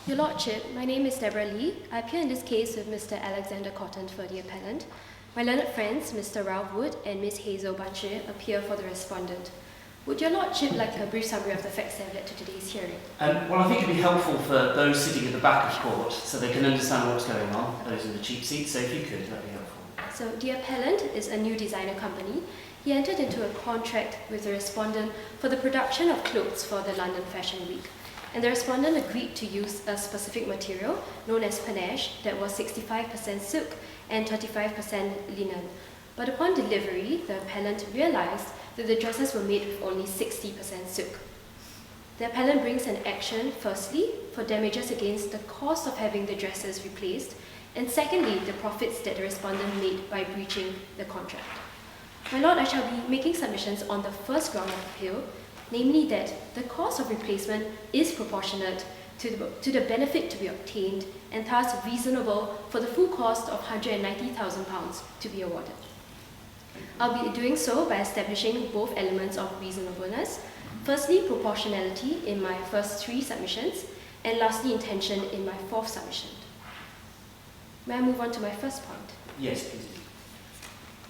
Your Lordship, my name is Deborah Lee. I appear in this case with Mr. Alexander Cotton for the appellant. My learned friends, Mr. Ralph Wood and Ms. Hazel Banche, appear for the respondent. Would Your Lordship like a brief summary of the facts that have led to today's hearing? Well, I think it would be helpful for those sitting at the back of court so they can understand what's going on, those in the cheap seats, so if you could, that would be helpful. So, the appellant is a new designer company. He entered into a contract with the respondent for the production of clothes for the London Fashion Week. And the respondent agreed to use a specific material known as panache that was 65% silk and 35% linen. But upon delivery, the appellant realized that the dresses were made with only 60% silk. The appellant brings an action, firstly, for damages against the cost of having the dresses replaced, and secondly, the profits that the respondent made by breaching the contract. My Lord, I shall be making submissions on the first ground of appeal, namely that the cost of replacement is proportionate to the benefit to be obtained and thus reasonable for the full cost of £190,000 to be awarded. I'll be doing so by establishing both elements of reasonableness, firstly proportionality in my first three submissions, and lastly intention in my fourth submission. May I move on to my first point? Yes, please.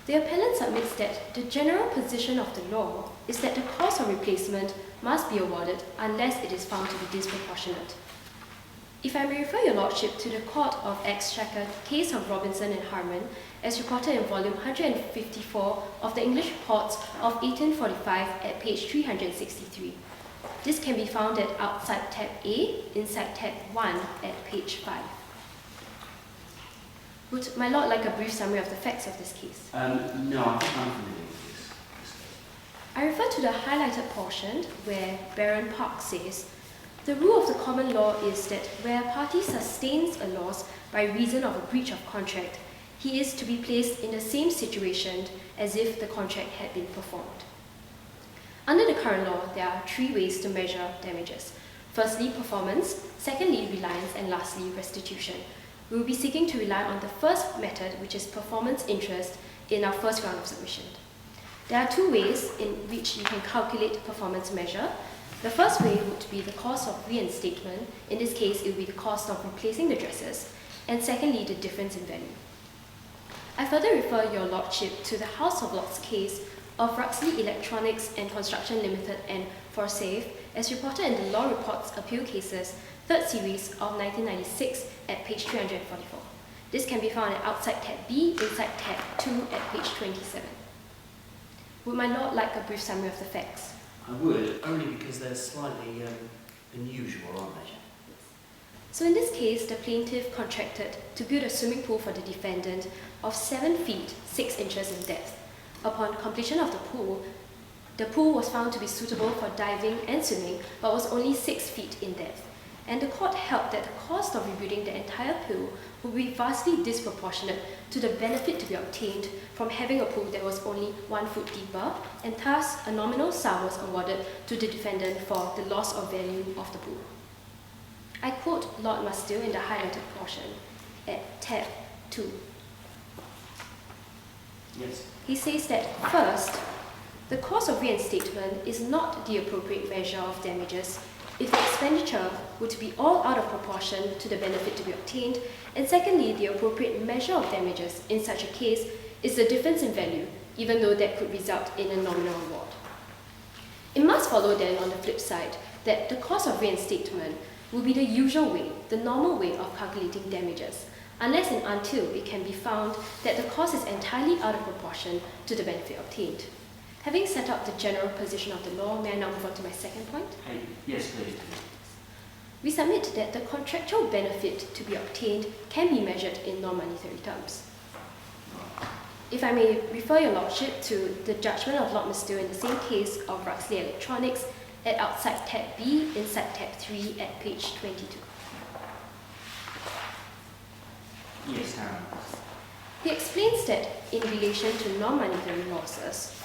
The appellant submits that the general position of the law is that the cost of replacement must be awarded unless it is found to be disproportionate. If I may refer Your Lordship to the Court of Exchequer case of Robinson and Harman, as reported in volume 154 of the English Reports of 1845 at page 363. This can be found at outside tab A, inside tab 1 at page 5. Would my Lord like a brief summary of the facts of this case? No, I think I'm familiar with this case. I refer to the highlighted portion where Baron Park says, "The rule of the common law is that where a party sustains a loss by reason of a breach of contract, he is to be placed in the same situation as if the contract had been performed." Under the current law, there are three ways to measure damages. Firstly, performance, secondly, reliance, and lastly, restitution. We will be seeking to rely on the first method, which is performance interest, in our first round of submission. There are two ways in which you can calculate performance measure. The first way would be the cost of reinstatement. In this case, it would be the cost of replacing the dresses. And secondly, the difference in value. I further refer Your Lordship to the House of Lords case of Ruxley Electronics and Construction Limited and Forsafe, as reported in the Law Reports Appeal Cases, 3rd series of 1996 at page 344. This can be found at outside tab B, inside tab 2 at page 27. Would my Lord like a brief summary of the facts? I would, only because they're slightly unusual, aren't they? So in this case, the plaintiff contracted to build a swimming pool for the defendant of 7 feet 6 inches in depth. Upon completion of the pool was found to be suitable for diving and swimming, but was only 6 feet in depth. And the court held that the cost of rebuilding the entire pool would be vastly disproportionate to the benefit to be obtained from having a pool that was only 1 foot deeper, and thus a nominal sum was awarded to the defendant for the loss of value of the pool. I quote Lord Mustill in the highlighted portion at tab 2. Yes. He says that, first, the cost of reinstatement is not the appropriate measure of damages if the expenditure were to be all out of proportion to the benefit to be obtained, and secondly, the appropriate measure of damages in such a case is the difference in value, even though that could result in a nominal award. It must follow then, on the flip side, that the cost of reinstatement will be the usual way, the normal way of calculating damages, unless and until it can be found that the cost is entirely out of proportion to the benefit obtained. Having set out the general position of the law, may I now move on to my second point? Yes, please. We submit that the contractual benefit to be obtained can be measured in non-monetary terms. If I may refer Your Lordship to the judgment of Lord Mustill in the same case of Ruxley Electronics at outside tab B, inside tab 3 at page 22. Yes, Karen. He explains that in relation to non-monetary losses,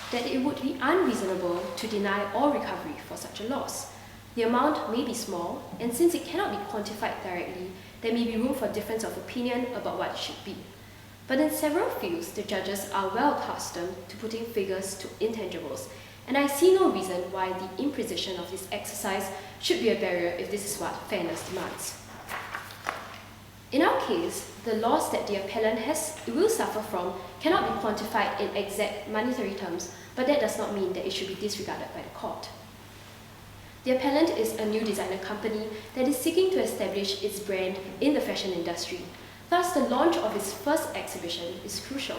that it would be unreasonable to deny all recovery for such a loss. The amount may be small, and since it cannot be quantified directly, there may be room for difference of opinion about what it should be. But in several fields, the judges are well accustomed to putting figures to intangibles, and I see no reason why the imposition of this exercise should be a barrier if this is what fairness demands. In our case, the loss that the appellant will suffer from cannot be quantified in exact monetary terms, but that does not mean that it should be disregarded by the court. The appellant is a new designer company that is seeking to establish its brand in the fashion industry. Thus, the launch of its first exhibition is crucial,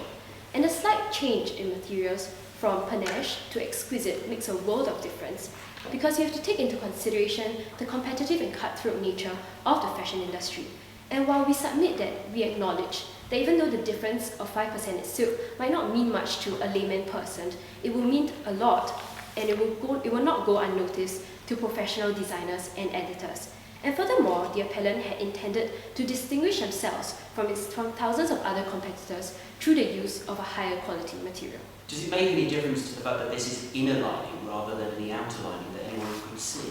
and a slight change in materials from panache to exquisite makes a world of difference, because you have to take into consideration the competitive and cutthroat nature of the fashion industry. And while we submit that we acknowledge that even though the difference of 5% in silk might not mean much to a layman person, it will mean a lot, and it will not go unnoticed to professional designers and editors. And furthermore, the appellant had intended to distinguish themselves from thousands of other competitors through the use of a higher quality material. Does it make any difference to the fact that this is inner lining rather than the outer lining that anyone could see?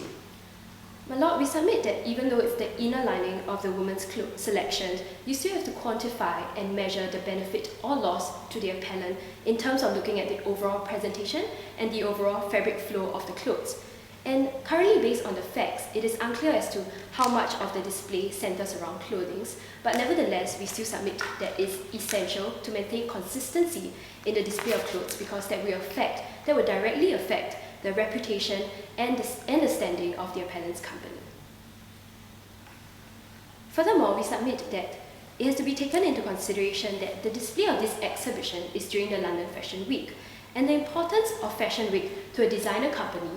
My lord, we submit that even though it's the inner lining of the woman's clothes selection, you still have to quantify and measure the benefit or loss to the appellant in terms of looking at the overall presentation and the overall fabric flow of the clothes. And currently, based on the facts, it is unclear as to how much of the display centers around clothing, but nevertheless, we still submit that it's essential to maintain consistency in the display of clothes, because that will directly affect the reputation and the standing of the appellant's company. Furthermore, we submit that it has to be taken into consideration that the display of this exhibition is during the London Fashion Week, and the importance of Fashion Week to a designer company,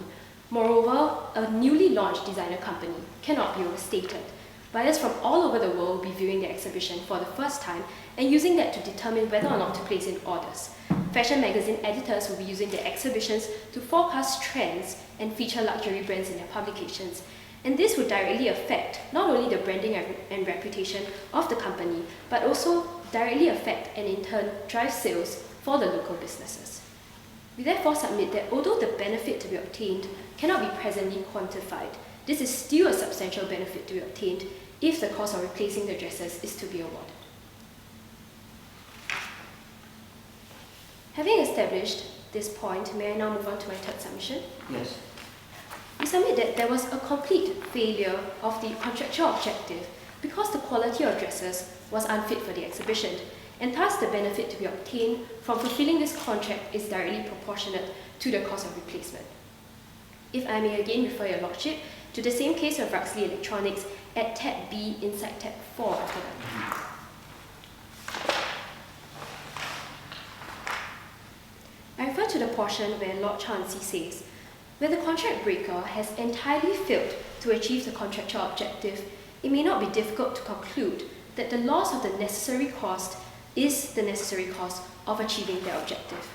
moreover, a newly launched designer company, cannot be overstated. Buyers from all over the world will be viewing the exhibition for the first time and using that to determine whether or not to place in orders. Fashion magazine editors will be using the exhibitions to forecast trends and feature luxury brands in their publications. And this would directly affect not only the branding and reputation of the company, but also directly affect and in turn drive sales for the local businesses. We therefore submit that although the benefit to be obtained cannot be presently quantified, this is still a substantial benefit to be obtained if the cost of replacing the dresses is to be awarded. Having established this point, may I now move on to my third submission? Yes. We submit that there was a complete failure of the contractual objective because the quality of dresses was unfit for the exhibition, and thus the benefit to be obtained from fulfilling this contract is directly proportionate to the cost of replacement. If I may again refer your lordship to the same case of Ruxley Electronics at tab B inside tab 4 after that. I refer to the portion where Lord Chansey says, where the contract breaker has entirely failed to achieve the contractual objective, it may not be difficult to conclude that the loss of the necessary cost is the necessary cost of achieving their objective.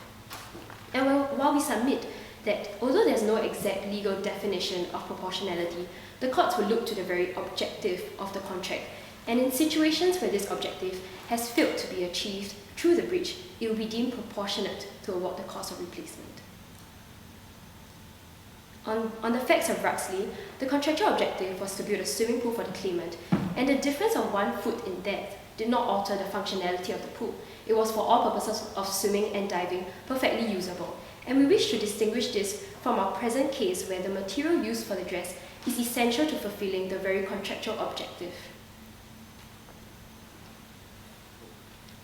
And while we submit that although there's no exact legal definition of proportionality, the courts will look to the very objective of the contract, and in situations where this objective has failed to be achieved through the breach, it will be deemed proportionate to award the cost of replacement. On the facts of Ruxley, the contractual objective was to build a swimming pool for the claimant, and the difference of 1 foot in depth did not alter the functionality of the pool. It was for all purposes of swimming and diving perfectly usable, and we wish to distinguish this from our present case where the material used for the dress is essential to fulfilling the very contractual objective.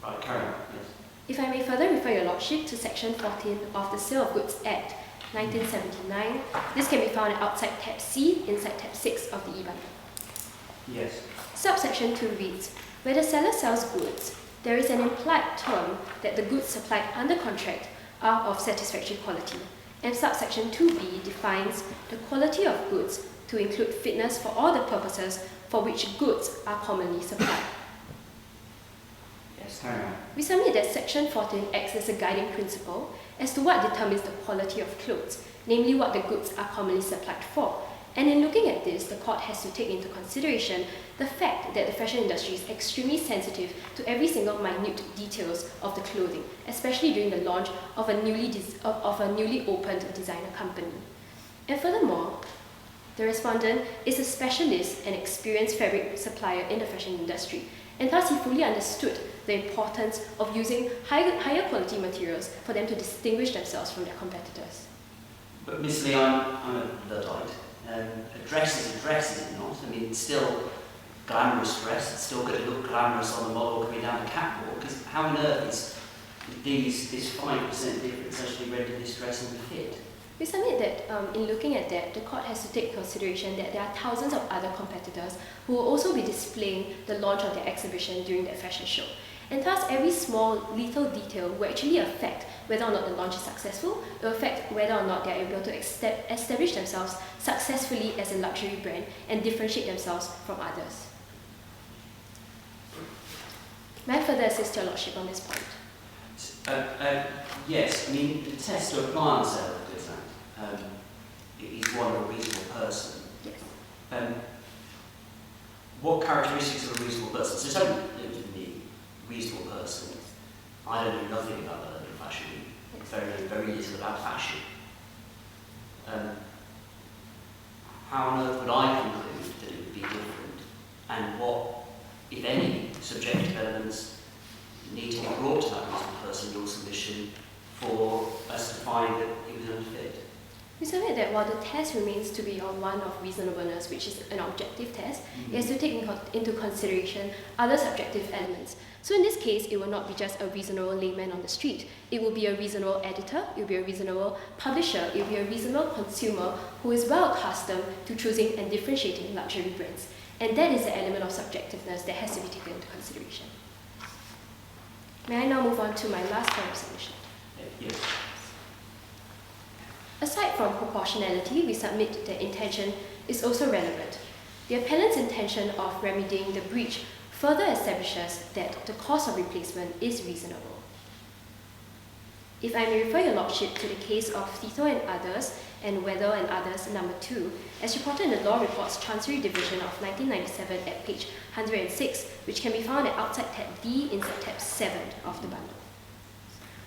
Right, carry on, yes. If I may further refer your lordship to section 14 of the Sale of Goods Act 1979, this can be found outside tab C, inside tab 6 of the e-bundle. Yes. Subsection 2 reads, where the seller sells goods, there is an implied term that the goods supplied under contract are of satisfactory quality, and subsection 2b defines the quality of goods to include fitness for all the purposes for which goods are commonly supplied. Yes, carry on. We submit that section 14 acts as a guiding principle as to what determines the quality of clothes, namely what the goods are commonly supplied for. And in looking at this, the court has to take into consideration the fact that the fashion industry is extremely sensitive to every single minute details of the clothing, especially during the launch of a newly opened designer company. And furthermore, the respondent is a specialist and experienced fabric supplier in the fashion industry, and thus he fully understood the importance of using higher quality materials for them to distinguish themselves from their competitors. But Miss Lee, I'm a Luddite. A dress is a dress, is it not? I mean, it's still glamorous dress. It's still going to look glamorous on the model coming down the catwalk. Because how on earth is this 5% difference actually render this dress unfit? We submit that in looking at that, the court has to take into consideration that there are thousands of other competitors who will also be displaying the launch of their exhibition during that fashion show. And thus, every small little detail will actually affect whether or not the launch is successful. It will affect whether or not they are able to establish themselves successfully as a luxury brand and differentiate themselves from others. May I further assist your Lordship on this point? Yes, I mean, the test to apply on sale is that is one of a reasonable person. Yes. What characteristics of a reasonable person? So don't limit me, reasonable person. I don't know nothing about the fashion, very little about fashion. How on earth would I conclude that it would be different? And what, if any, subjective elements need to be brought to that reasonable person in your submission for us to find that it was unfit? We submit that while the test remains to be on one of reasonableness, which is an objective test, it has to take into consideration other subjective elements. So in this case, it will not be just a reasonable layman on the street. It will be a reasonable editor, it will be a reasonable publisher, it will be a reasonable consumer who is well accustomed to choosing and differentiating luxury brands. And that is the element of subjectiveness that has to be taken into consideration. May I now move on to my last point of submission? Yes. Aside from proportionality, we submit that intention is also relevant. The appellant's intention of remedying the breach further establishes that the cost of replacement is reasonable. If I may refer your Lordship to the case of Tito and others, and Weather and others, number 2, as reported in the Law Reports Chancery Division of 1997 at page 106, which can be found at outside tab D inside tab 7 of the bundle.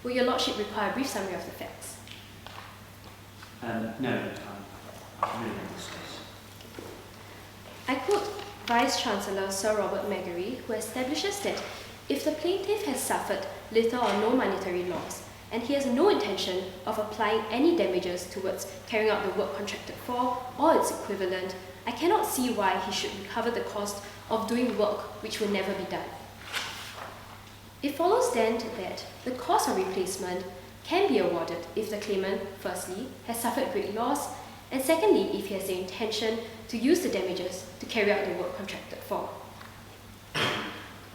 Will your Lordship require a brief summary of the facts? No, I'm really in this case. I quote Vice Chancellor Sir Robert Megarry, who establishes that if the plaintiff has suffered little or no monetary loss, and he has no intention of applying any damages towards carrying out the work contracted for or its equivalent, I cannot see why he should recover the cost of doing work which will never be done. It follows then that the cost of replacement can be awarded if the claimant, firstly, has suffered great loss, and secondly, if he has the intention to use the damages to carry out the work contracted for.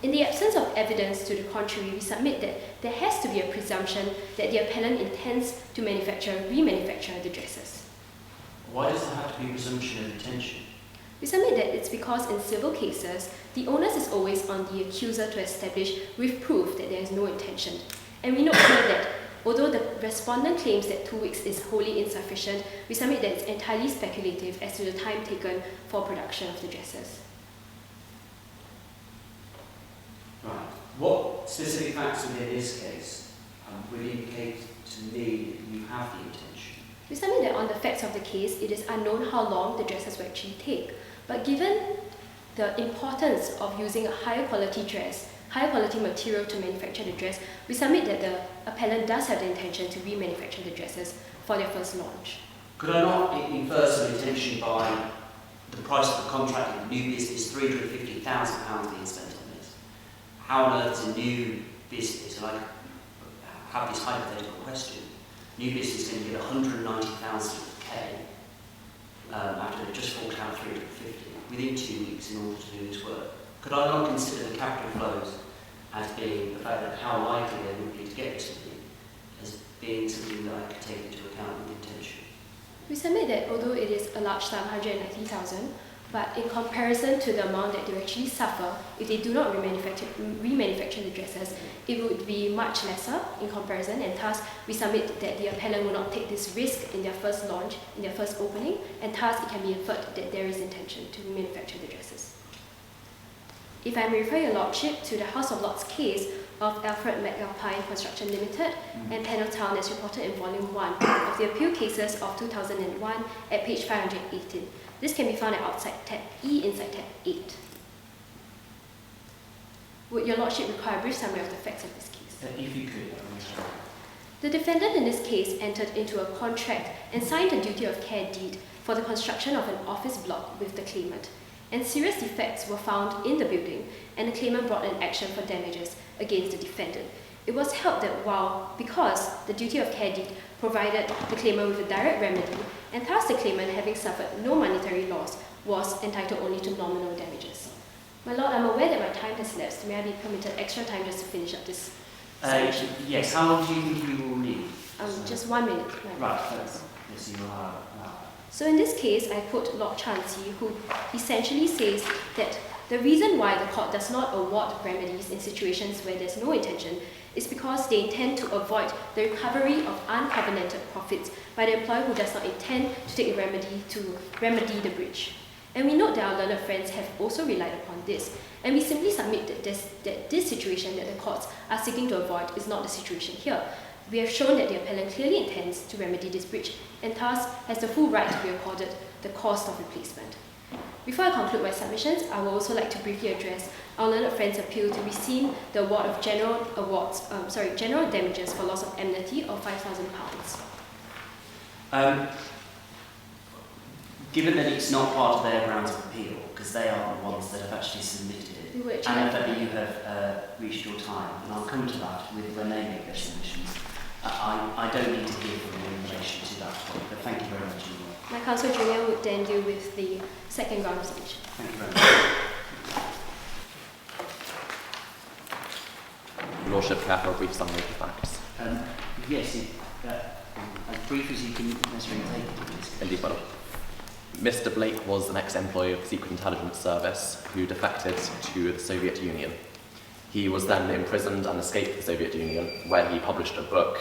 In the absence of evidence to the contrary, we submit that there has to be a presumption that the appellant intends to remanufacture the dresses. Why does there have to be a presumption of intention? We submit that it's because in civil cases, the onus is always on the accuser to establish with proof that there is no intention. And we note here that although the respondent claims that 2 weeks is wholly insufficient, we submit that it's entirely speculative as to the time taken for production of the dresses. Right. What specific facts within this case would indicate to me that you have the intention? We submit that on the facts of the case, it is unknown how long the dresses will actually take. But given the importance of using a higher quality material to manufacture the dress, we submit that the appellant does have the intention to remanufacture the dresses for their first launch. Could I not infer some intention by the price of the contract in new business, £350,000 being spent on this? How on earth is a new business, and I have this hypothetical question, new business is going to get 190,000 after they've just forked out 350 within 2 weeks in order to do this work? Could I not consider the capital flows as being the fact that how likely they would be to get this money as being something that I could take into account with intention? We submit that although it is a large sum, 190,000, but in comparison to the amount that they will actually suffer if they do not remanufacture the dresses, it would be much lesser in comparison, and thus we submit that the appellant will not take this risk in their first launch, in their first opening, and thus it can be inferred that there is intention to remanufacture the dresses. If I may refer your Lordship to the House of Lords case of Alfred McAlpine Construction Limited and Paneltown as reported in Volume 1 of the Appeal Cases of 2001 at page 518. This can be found at outside tab E inside tab 8. Would your Lordship require a brief summary of the facts of this case? If you could, The defendant in this case entered into a contract and signed a duty of care deed for the construction of an office block with the claimant, and serious defects were found in the building, and the claimant brought an action for damages against the defendant. It was held that because the duty of care deed provided the claimant with a direct remedy, and thus the claimant, having suffered no monetary loss, was entitled only to nominal damages. My Lord, I'm aware that my time has lapsed. May I be permitted extra time just to finish up this section? Yes, how long do you think you will need? Just 1 minute. Right, yes, you will have. So in this case, I quote Lord Chansey, who essentially says that the reason why the court does not award remedies in situations where there's no intention is because they intend to avoid the recovery of uncovenanted profits by the employer who does not intend to take a remedy to remedy the breach. And we note that our learned friends have also relied upon this, and we simply submit that this situation that the courts are seeking to avoid is not the situation here. We have shown that the appellant clearly intends to remedy this breach, and thus has the full right to be accorded the cost of replacement. Before I conclude my submissions, I would also like to briefly address our learned friend's appeal to rescind the award of general damages for loss of enmity of £5,000. Given that it's not part of their grounds of appeal, because they are the ones that have actually submitted it, and that you have reached your time, and I'll come to that when they make their submissions, I don't need to hear from you in relation to that point, but thank you very much. My counsel junior would then deal with the second ground of submission. Thank you very much. Your Lordship, care for a brief summary of the facts. Yes, as brief as you can necessarily take it, please. Indeed, well. Mr. Blake was an ex-employee of the Secret Intelligence Service who defected to the Soviet Union. He was then imprisoned and escaped the Soviet Union, where he published a book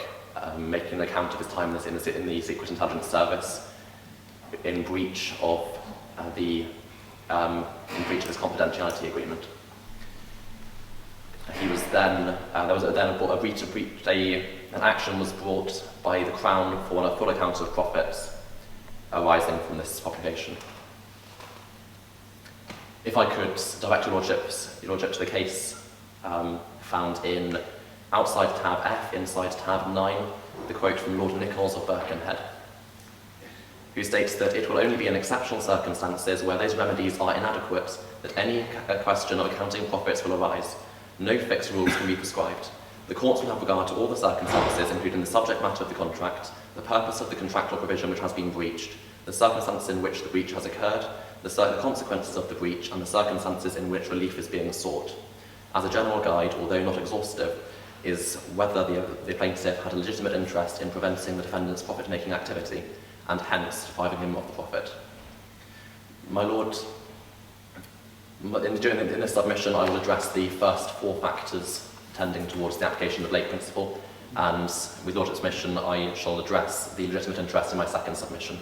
making an account of his time in the Secret Intelligence Service in breach of his confidentiality agreement. He was then an action was brought by the Crown for a full account of profits arising from this publication. If I could direct your Lordship to the case found in outside tab F, inside tab 9, the quote from Lord Nichols of Birkenhead, who states that it will only be in exceptional circumstances where those remedies are inadequate that any question of accounting profits will arise. No fixed rules can be prescribed. The courts will have regard to all the circumstances, including the subject matter of the contract, the purpose of the contractual provision which has been breached, the circumstances in which the breach has occurred, the consequences of the breach, and the circumstances in which relief is being sought. As a general guide, although not exhaustive, is whether the plaintiff had a legitimate interest in preventing the defendant's profit-making activity, and hence depriving him of the profit. My Lord, in this submission I will address the first 4 factors tending towards the application of the Blake principle, and with Lordship's permission I shall address the legitimate interest in my second submission.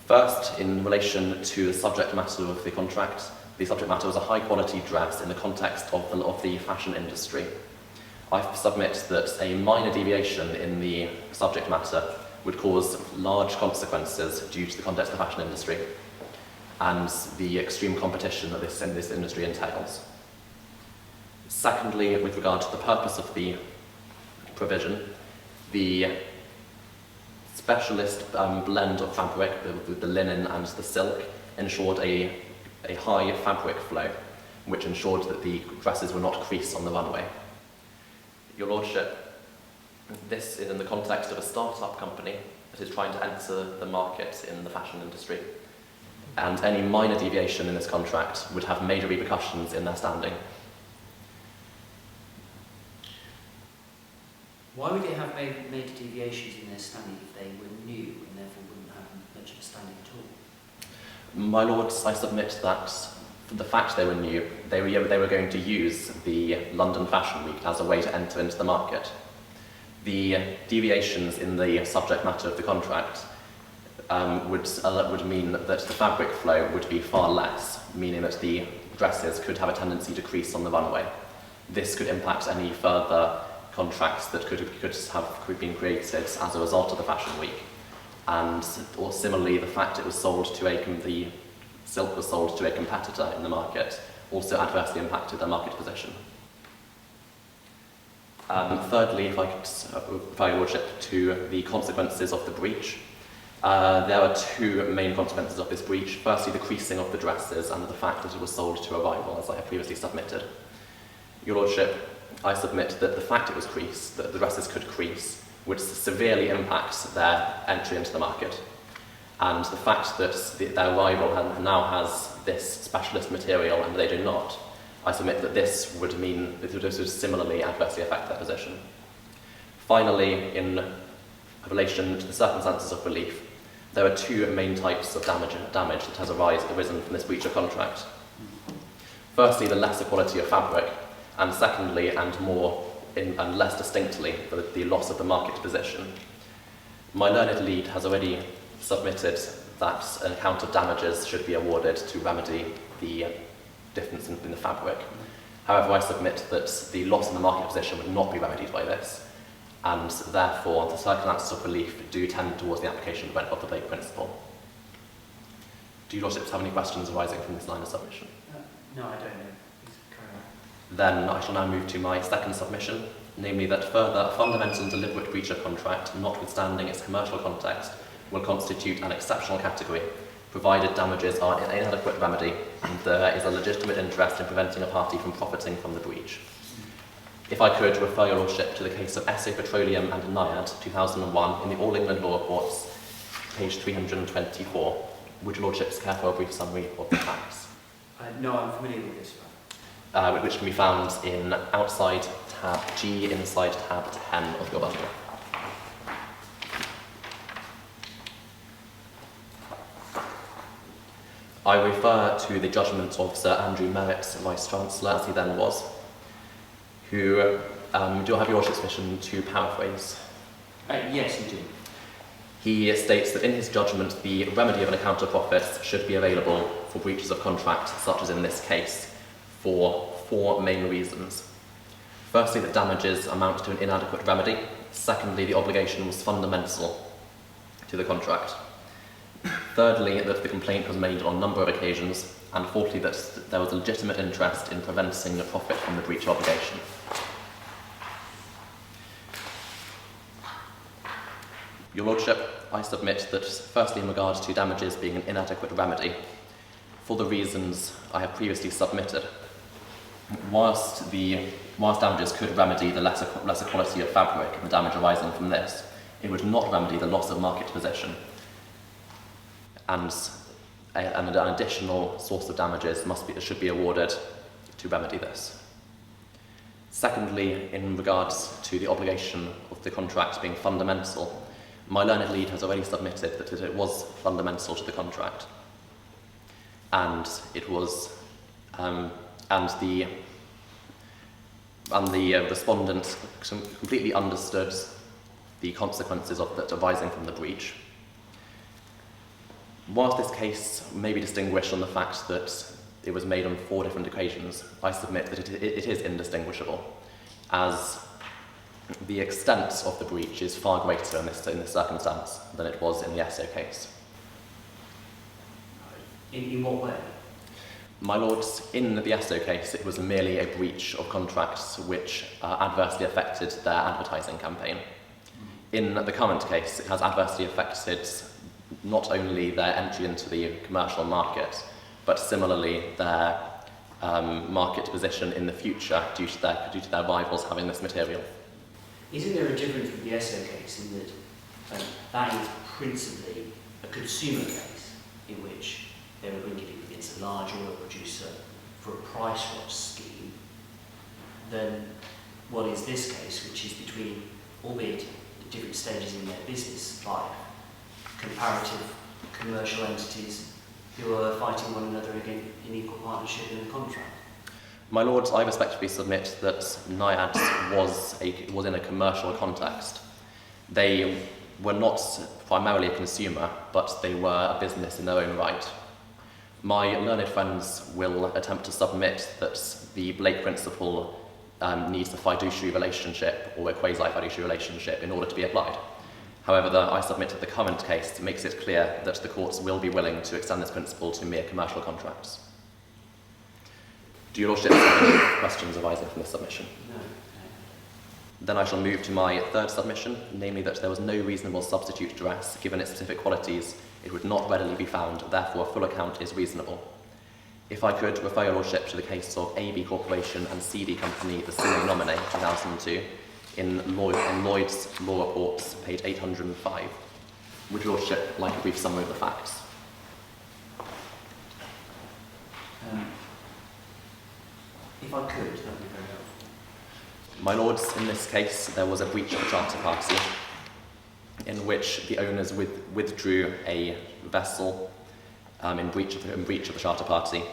First, in relation to the subject matter of the contract, the subject matter was a high-quality dress in the context of the fashion industry. I submit that a minor deviation in the subject matter would cause large consequences due to the context of the fashion industry and the extreme competition that this industry entails. Secondly, with regard to the purpose of the provision, the specialist blend of fabric with the linen and the silk ensured a high fabric flow, which ensured that the dresses were not creased on the runway. Your Lordship, this is in the context of a start-up company that is trying to enter the market in the fashion industry, and any minor deviation in this contract would have major repercussions in their standing. Why would they have major deviations in their standing if they were new and therefore wouldn't have much of a standing at all? My Lords, I submit that for the fact they were new, they were going to use the London Fashion Week as a way to enter into the market. The deviations in the subject matter of the contract would mean that the fabric flow would be far less, meaning that the dresses could have a tendency to crease on the runway. This could impact any further contracts that could have been created as a result of the Fashion Week. Or similarly, the fact it was sold to the silk was sold to a competitor in the market also adversely impacted their market position. Thirdly, if I could refer your lordship to the consequences of the breach. There are two main consequences of this breach. Firstly, the creasing of the dresses and the fact that it was sold to a rival, as I have previously submitted. Your lordship, I submit that the fact it was creased, that the dresses could crease, would severely impact their entry into the market. And the fact that their rival now has this specialist material and they do not, I submit that this would mean that this would similarly adversely affect their position. Finally, in relation to the circumstances of relief, there are two main types of damage that has arisen from this breach of contract. Firstly, the lesser quality of fabric, and secondly, and less distinctly, the loss of the market position. My learned lead has already submitted that an account of damages should be awarded to remedy the difference in the fabric. However, I submit that the loss in the market position would not be remedied by this, and therefore the circumstances of relief do tend towards the application of the Blake principle. Do your lordships have any questions arising from this line of submission? No, I don't know. Please carry on. Then I shall now move to my second submission, namely that further, a fundamental and deliberate breach of contract, notwithstanding its commercial context, will constitute an exceptional category, provided damages are an inadequate remedy and there is a legitimate interest in preventing a party from profiting from the breach. If I could refer your lordship to the case of SA Petroleum and Naiad, 2001, in the All England Law Reports, page 324. Would your lordships care for a brief summary of the facts? No, I'm familiar with this one. Which can be found in outside tab G, inside tab 10 of your bundle. I refer to the judgment of Sir Andrew Merritt, Vice-Chancellor, as he then was, who, do I have your lordship's permission to paraphrase? Yes, you do. He states that in his judgment, the remedy of an account of profits should be available for breaches of contract, such as in this case, for four main reasons. Firstly, that damages amount to an inadequate remedy. Secondly, the obligation was fundamental to the contract. Thirdly, that the complaint was made on a number of occasions. And fourthly, that there was a legitimate interest in preventing the profit from the breach obligation. Your lordship, I submit that firstly in regard to damages being an inadequate remedy, for the reasons I have previously submitted, whilst damages could remedy the lesser quality of fabric and the damage arising from this, it would not remedy the loss of market position. And an additional source of damages should be awarded to remedy this. Secondly, in regards to the obligation of the contract being fundamental, my learned lead has already submitted that it was fundamental to the contract, and it was, and the respondent completely understood the consequences of that arising from the breach. Whilst this case may be distinguished on the fact that it was made on 4 different occasions, I submit that it is indistinguishable, as the extent of the breach is far greater in this circumstance than it was in the SA case. In what way? My lords, in the SA case, it was merely a breach of contracts which adversely affected their advertising campaign. In the current case, it has adversely affected not only their entry into the commercial market, but similarly their market position in the future due to their rivals having this material. Isn't there a difference with the SA case in that that is principally a consumer case in which they were bringing it against a large oil producer for a price watch scheme, than what is this case, which is between, albeit at different stages in their business life, comparative commercial entities who are fighting one another again in equal partnership in a contract? My lords, I respectfully submit that Naiad was in a commercial context. They were not primarily a consumer, but they were a business in their own right. My learned friends will attempt to submit that the Blake principle needs a fiduciary relationship or a quasi-fiduciary relationship in order to be applied. However, I submit that the current case makes it clear that the courts will be willing to extend this principle to mere commercial contracts. Do your lordships have any questions arising from this submission? No. Then I shall move to my third submission, namely that there was no reasonable substitute dress. Given its specific qualities, it would not readily be found, therefore a full account is reasonable. If I could refer your Lordship to the case of AB Corporation and CD Company, the sine nomine, 2002, in Lloyd's Law Reports, page 805. Would your Lordship like a brief summary of the facts? If I could, that would be very helpful. My Lords, in this case, there was a breach of the charter party in which the owners withdrew a vessel in breach of the charter party.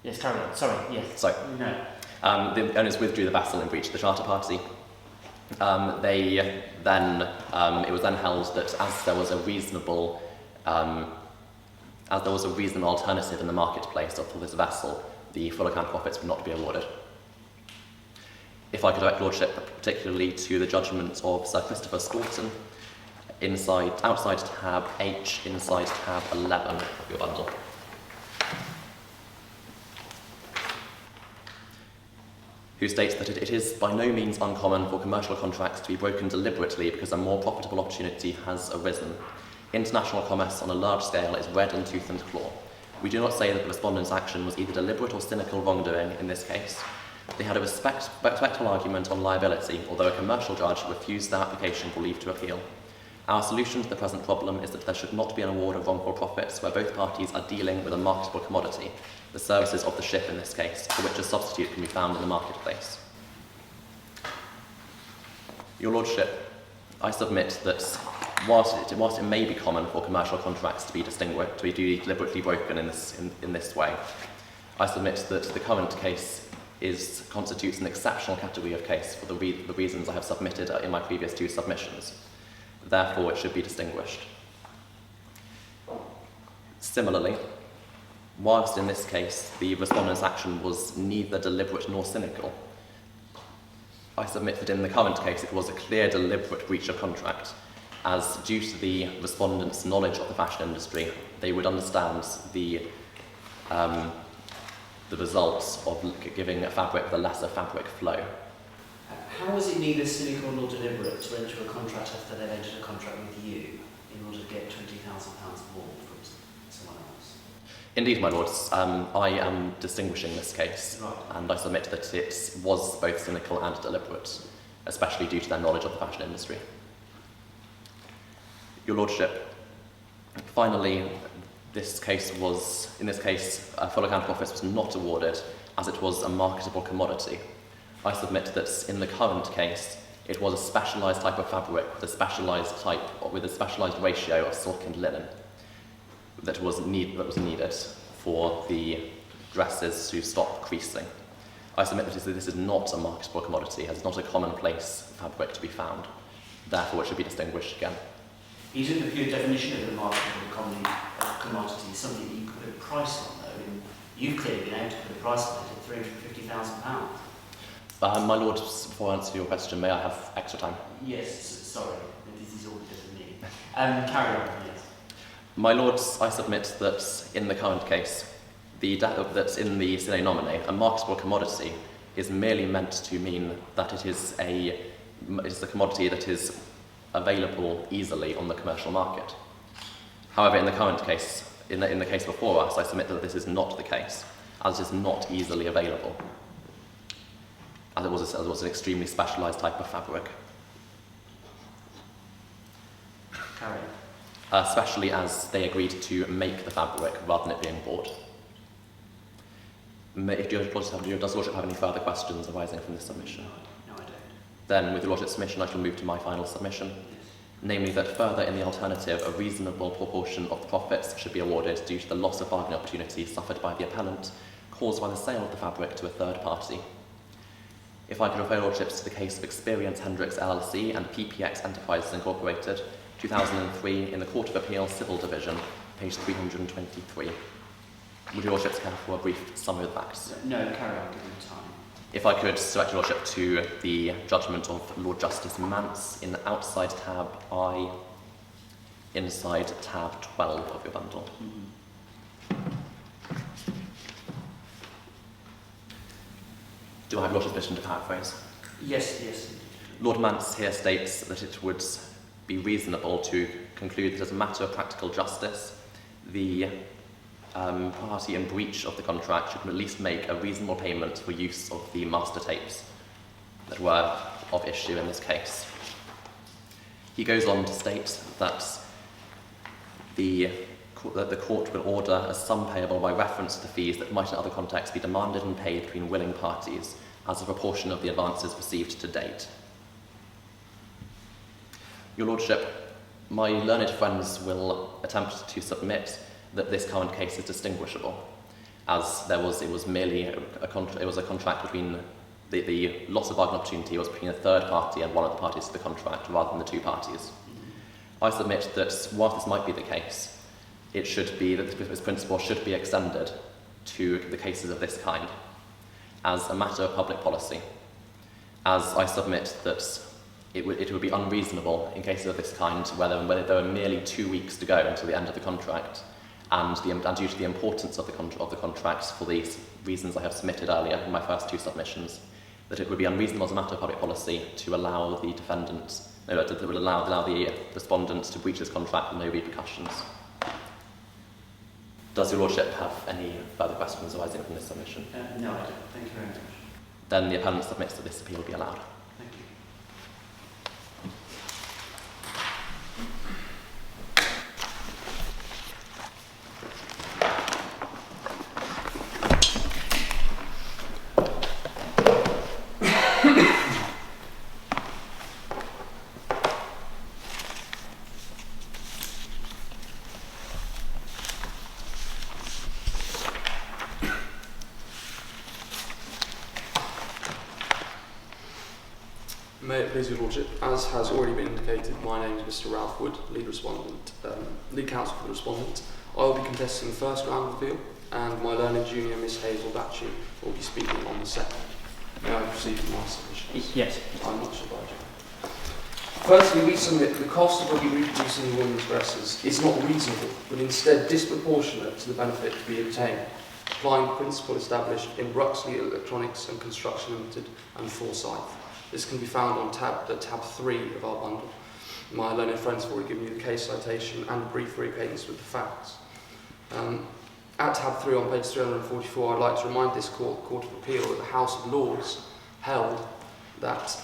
Yes, carry on. Sorry, yes. Sorry. No. The owners withdrew the vessel in breach of the charter party. It was then held that as there was a reasonable alternative in the marketplace for this vessel, the full account profits would not be awarded. If I could direct Lordship particularly to the judgment of Sir Christopher Scorton, outside tab H, inside tab 11 of your bundle. Who states that it is by no means uncommon for commercial contracts to be broken deliberately because a more profitable opportunity has arisen. International commerce on a large scale is red in tooth and claw. We do not say that the respondent's action was either deliberate or cynical wrongdoing in this case. They had a respectful argument on liability, although a commercial judge refused their application for leave to appeal. Our solution to the present problem is that there should not be an award of wrongful profits where both parties are dealing with a marketable commodity, the services of the ship in this case, for which a substitute can be found in the marketplace. Your Lordship, I submit that whilst it may be common for commercial contracts to be deliberately broken in this way, I submit that the current case constitutes an exceptional category of case for the reasons I have submitted in my previous two submissions. Therefore, it should be distinguished. Similarly, whilst in this case the respondent's action was neither deliberate nor cynical, I submit that in the current case it was a clear deliberate breach of contract, as due to the respondent's knowledge of the fashion industry, they would understand the results of giving a fabric the lesser fabric flow. How is it neither cynical nor deliberate to enter a contract after they've entered a contract with you in order to get £20,000 more from someone else? Indeed, my lords, I am distinguishing this case, Right. and I submit that it was both cynical and deliberate, especially due to their knowledge of the fashion industry. Your Lordship, finally, in this case, a full account profits was not awarded as it was a marketable commodity. I submit that in the current case, it was a specialised type of fabric with a specialised ratio of silk and linen that was needed for the dresses to stop creasing. I submit that this is not a marketable commodity, as it's not a commonplace fabric to be found. Therefore, it should be distinguished again. Isn't the pure definition of a marketable commodity something that you put a price on, though? And you've clearly been able to put a price on it at £350,000. My lord, before I answer your question, may I have extra time? Yes, sorry, this is all because of me. Carry on, yes. My lords, I submit that in the current case, that in the sine nomine, a marketable commodity is merely meant to mean that it is a commodity that is available easily on the commercial market. However, in the current case, in the case before us, I submit that this is not the case, as it is not easily available, as it was an extremely specialised type of fabric. Carry on. Especially as they agreed to make the fabric rather than it being bought. Does your Lordship have any further questions arising from this submission? No, I don't. Then, with your Lordship's submission, I shall move to my final submission, namely that further, in the alternative, a reasonable proportion of the profits should be awarded due to the loss of bargaining opportunity suffered by the appellant, caused by the sale of the fabric to a third party. If I could refer your Lordships to the case of Experience Hendricks LLC and PPX Enterprises Incorporated, 2003, in the Court of Appeal Civil Division, page 323. Would your Lordships care for a brief summary of the facts? No, carry on, give me time. If I could direct your Lordship to the judgment of Lord Justice Mance in outside tab I, inside tab 12 of your bundle. Do I have Lordship's permission to paraphrase? Yes, yes. Lord Mance here states that it would be reasonable to conclude that as a matter of practical justice, the party in breach of the contract should at least make a reasonable payment for use of the master tapes that were of issue in this case. He goes on to state that the court will order a sum payable by reference to the fees that might in other contexts be demanded and paid between willing parties as a proportion of the advances received to date. Your Lordship, my learned friends will attempt to submit that this current case is distinguishable, as it was merely a contract between the loss of bargain opportunity was between a third party and one of the parties to the contract rather than the two parties. I submit that whilst this might be the case, it should be that this principle should be extended to the cases of this kind as a matter of public policy, as I submit that it would be unreasonable in cases of this kind where there are merely 2 weeks to go until the end of the contract, and due to the importance of the contract for these reasons I have submitted earlier in my first two submissions, that it would be unreasonable as a matter of public policy to allow the allow the respondents to breach this contract with no repercussions. Does your Lordship have any further questions arising from this submission? No, I don't. Thank you very much. Then the appellant submits that this appeal be allowed. Thank you. May it please your Lordship, as has already been indicated, my name is Mr. Ralph Wood, lead counsel for the respondent. I will be contesting the first round of appeal, and my learned junior, Miss Hazel Batchy, will be speaking on the second. May I proceed with my submissions? Yes. I'm much obliged. Firstly, we submit that the cost of reproducing the woman's dresses is not reasonable, but instead disproportionate to the benefit to be obtained, applying the principle established in Bruxley Electronics and Construction Limited and Forsyth. This can be found on tab 3 of our bundle. My learned friends have already given you the case citation and a brief reacquaintance with the facts. At tab 3 on page 344, I'd like to remind this Court of Appeal that the House of Lords held that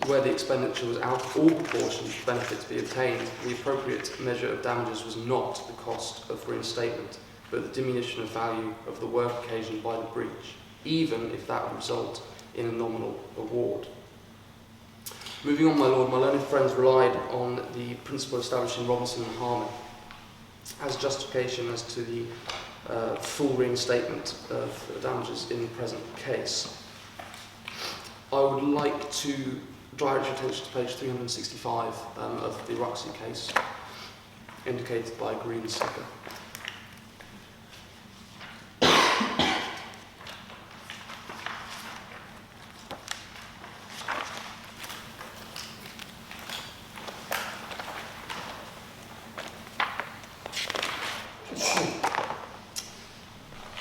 where the expenditure was out of all proportion to the benefit to be obtained, the appropriate measure of damages was not the cost of reinstatement, but the diminution of value of the work occasioned by the breach, even if that would result in a nominal award. Moving on, my Lord, my learned friends relied on the principle established in Robinson and Harman as justification as to the full reinstatement of damages in the present case. I would like to direct your attention to page 365 of the Ruxley case, indicated by a green sticker.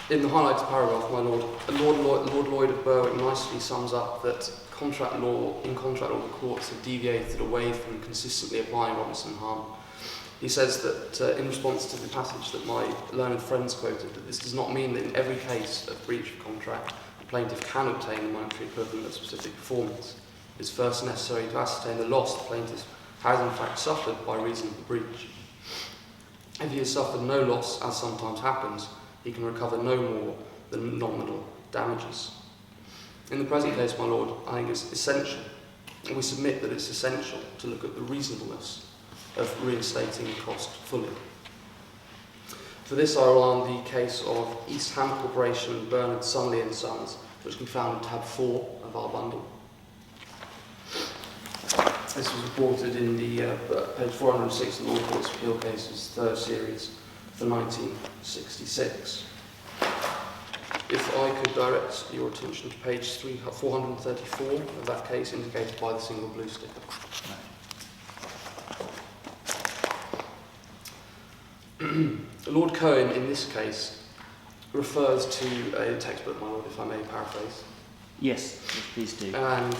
In the highlighted paragraph, my Lord, Lord Lloyd of Berwick nicely sums up that in contract law, the courts have deviated away from consistently applying Robinson and Harman. He says that in response to the passage that my learned friends quoted, that this does not mean that in every case of breach of contract, the plaintiff can obtain the monetary equivalent of specific performance. It is first necessary to ascertain the loss the plaintiff has in fact suffered by reason of the breach. If he has suffered no loss, as sometimes happens, he can recover no more than nominal damages. In the present case, my Lord, I think it's essential, and we submit that it's essential to look at the reasonableness of reinstating the cost fully. For this, I rely on the case of East Ham Corporation, Bernard Sunley and Sons, which can be found in tab 4 of our bundle. This was reported in the page 406 of the Law Courts Appeal Cases, 3rd series, for 1966. If I could direct your attention to page 434 of that case, indicated by the single blue sticker. Lord Cohen, in this case, refers to a textbook, my Lord, if I may paraphrase, Yes, please do. And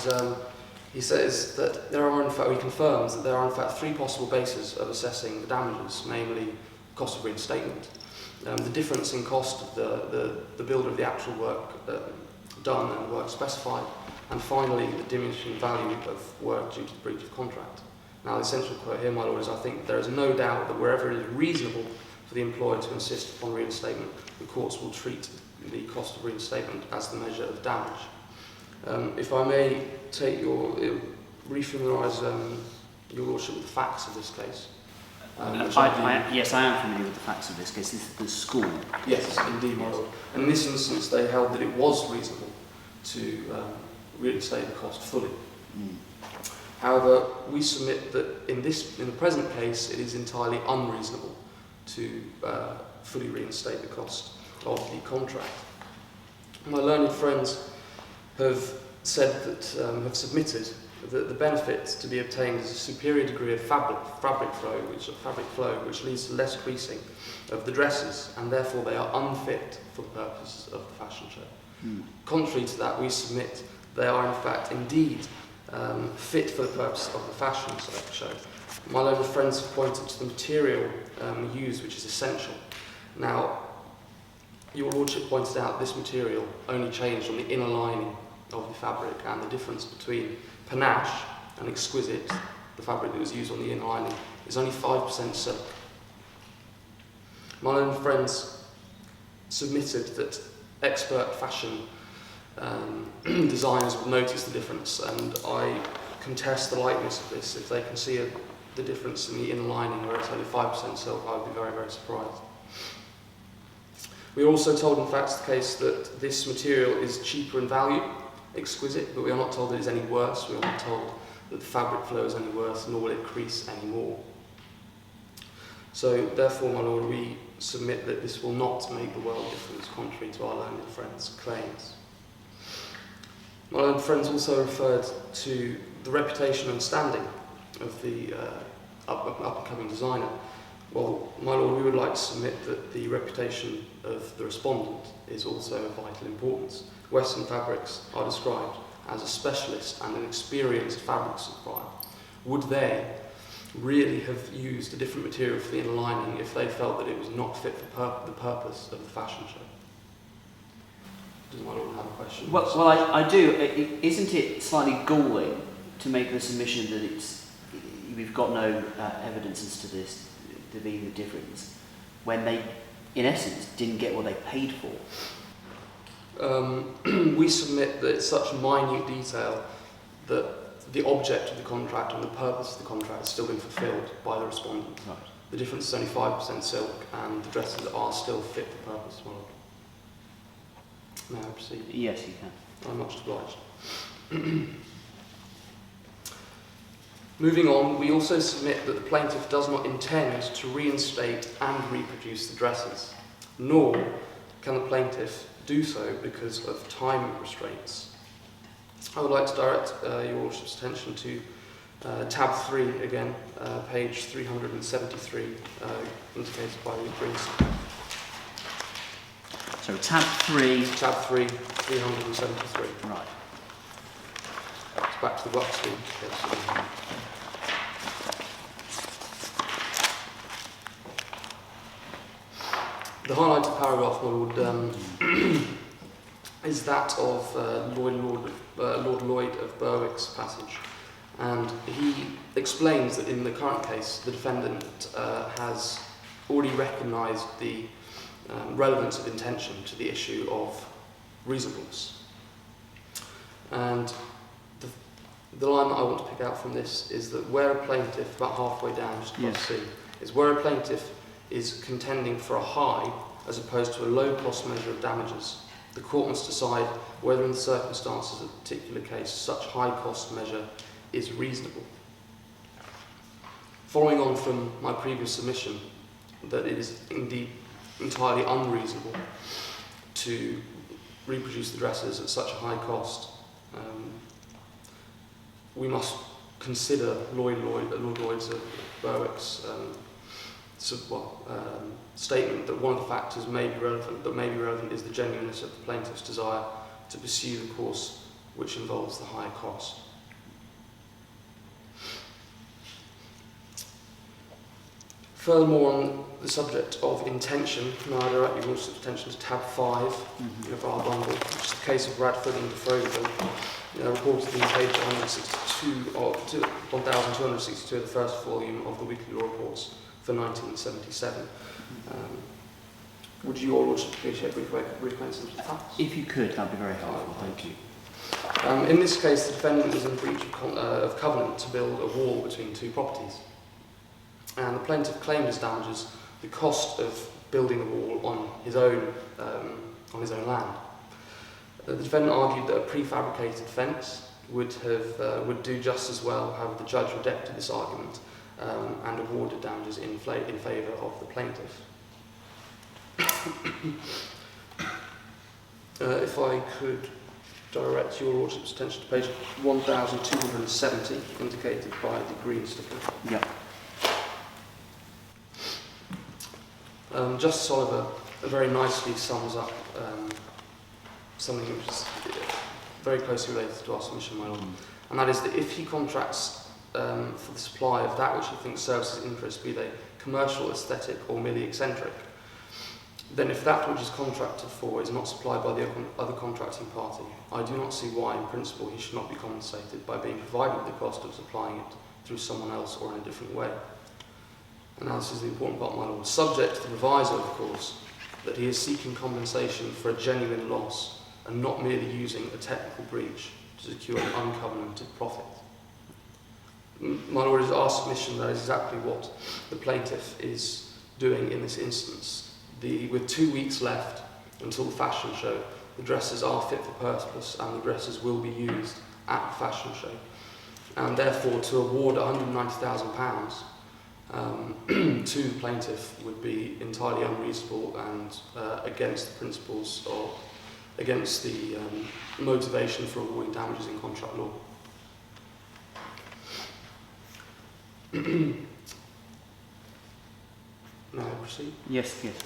he says that there are, in fact, he confirms that there are in fact three possible bases of assessing the damages, namely cost of reinstatement, the difference in cost of the builder of the actual work done and work specified, and finally the diminishing value of work due to the breach of contract. Now the essential quote here, my lord, is I think there is no doubt that wherever it is reasonable for the employer to insist upon reinstatement, the courts will treat the cost of reinstatement as the measure of damage. If I may take re-familiarise your lordship with the facts of this case. Yes, I am familiar with the facts of this case. This is the school. Yes, indeed, my lord. And in this instance, they held that it was reasonable to reinstate the cost fully. However, we submit that in the present case, it is entirely unreasonable to fully reinstate the cost of the contract. My learned friends have said that, have submitted that the benefit to be obtained is a superior degree of fabric flow, which leads to less creasing of the dresses, and therefore they are unfit for the purposes of the fashion show. Contrary to that, we submit they are in fact indeed fit for the purpose of the fashion show. My learned friends have pointed to the material used, which is essential. Now, your lordship pointed out this material only changed on the inner lining of the fabric, and the difference between panache and exquisite, the fabric that was used on the inner lining, is only 5% silk. My learned friends submitted that expert fashion designers would notice the difference, and I contest the likeness of this. If they can see the difference in the inner lining where it's only 5% silk, I would be very, very surprised. We are also told, in fact, the case that this material is cheaper in value, exquisite, but we are not told that it is any worse. We are not told that the fabric flow is any worse, nor will it crease any more. So, therefore, my lord, we submit that this will not make the world difference, contrary to our learned friends' claims. My learned friends also referred to the reputation and standing of the up-and-coming designer. Well, my lord, we would like to submit that the reputation of the respondent is also of vital importance. Western Fabrics are described as a specialist and an experienced fabric supplier. Would they really have used a different material for the inner lining if they felt that it was not fit for the purpose of the fashion show? Does my lord have a question? Well, I do. Isn't it slightly galling to make the submission that we've got no evidence as to this to be the difference, when they, in essence, didn't get what they paid for? We submit that it's such minute detail that the object of the contract and the purpose of the contract has still been fulfilled by the respondent. Right. The difference is only 5% silk, and the dresses are still fit for purpose. Well, may I proceed? Yes, you can. I'm much obliged. Moving on, we also submit that the plaintiff does not intend to reinstate and reproduce the dresses, nor can the plaintiff do so because of time restraints. I would like to direct your lordship's attention to tab 3 again, page 373, indicated by the briefs. So tab 3. Tab 3, 373. Right. It's back to the wax scheme. Yes. The highlighted paragraph, my lord, is that of Lord Lloyd of Berwick's passage, and he explains that in the current case the defendant has already recognised the relevance of intention to the issue of reasonableness. And the line that I want to pick out from this is that where a plaintiff, about halfway down, just across C, is where a plaintiff is contending for a high as opposed to a low cost measure of damages, the court must decide whether in the circumstances of a particular case such high cost measure is reasonable. Following on from my previous submission that it is indeed entirely unreasonable to reproduce the dresses at such a high cost, we must consider Lord Lloyd's of Berwick's statement that one of the factors that may be relevant is the genuineness of the plaintiff's desire to pursue the course which involves the higher cost. Furthermore, on the subject of intention, now I direct your lordship's attention to tab 5 of our bundle, which is the case of Radford and Frobisher, reported in page 1262 of the first volume of the Weekly Law Reports for 1977. Would your lordship appreciate brief acquaintance with the facts? If you could, that would be very helpful. Thank you. In this case, the defendant was in breach of covenant to build a wall between two properties. And the plaintiff claimed as damages the cost of building the wall on his own land. The defendant argued that a prefabricated fence would do just as well. However, the judge rejected this argument and awarded damages in favour of the plaintiff. If I could direct your lordship's attention to page 1270, indicated by the green sticker. Yeah. Justice Oliver very nicely sums up something which is very closely related to our submission, my lord, and that is that if he contracts for the supply of that which he thinks serves his interest, be they commercial, aesthetic, or merely eccentric, then if that which is contracted for is not supplied by the other contracting party, I do not see why, in principle, he should not be compensated by being provided with the cost of supplying it through someone else or in a different way. And now this is the important part, my lord. Subject to the proviso, of course, that he is seeking compensation for a genuine loss and not merely using a technical breach to secure an uncovenanted profit. My lord, it is our submission that is exactly what the plaintiff is doing in this instance. With 2 weeks left until the fashion show, the dresses are fit for purpose and the dresses will be used at the fashion show. And therefore, to award £190,000 to the plaintiff would be entirely unreasonable and against the principles or against the motivation for awarding damages in contract law. May I proceed? Yes, please.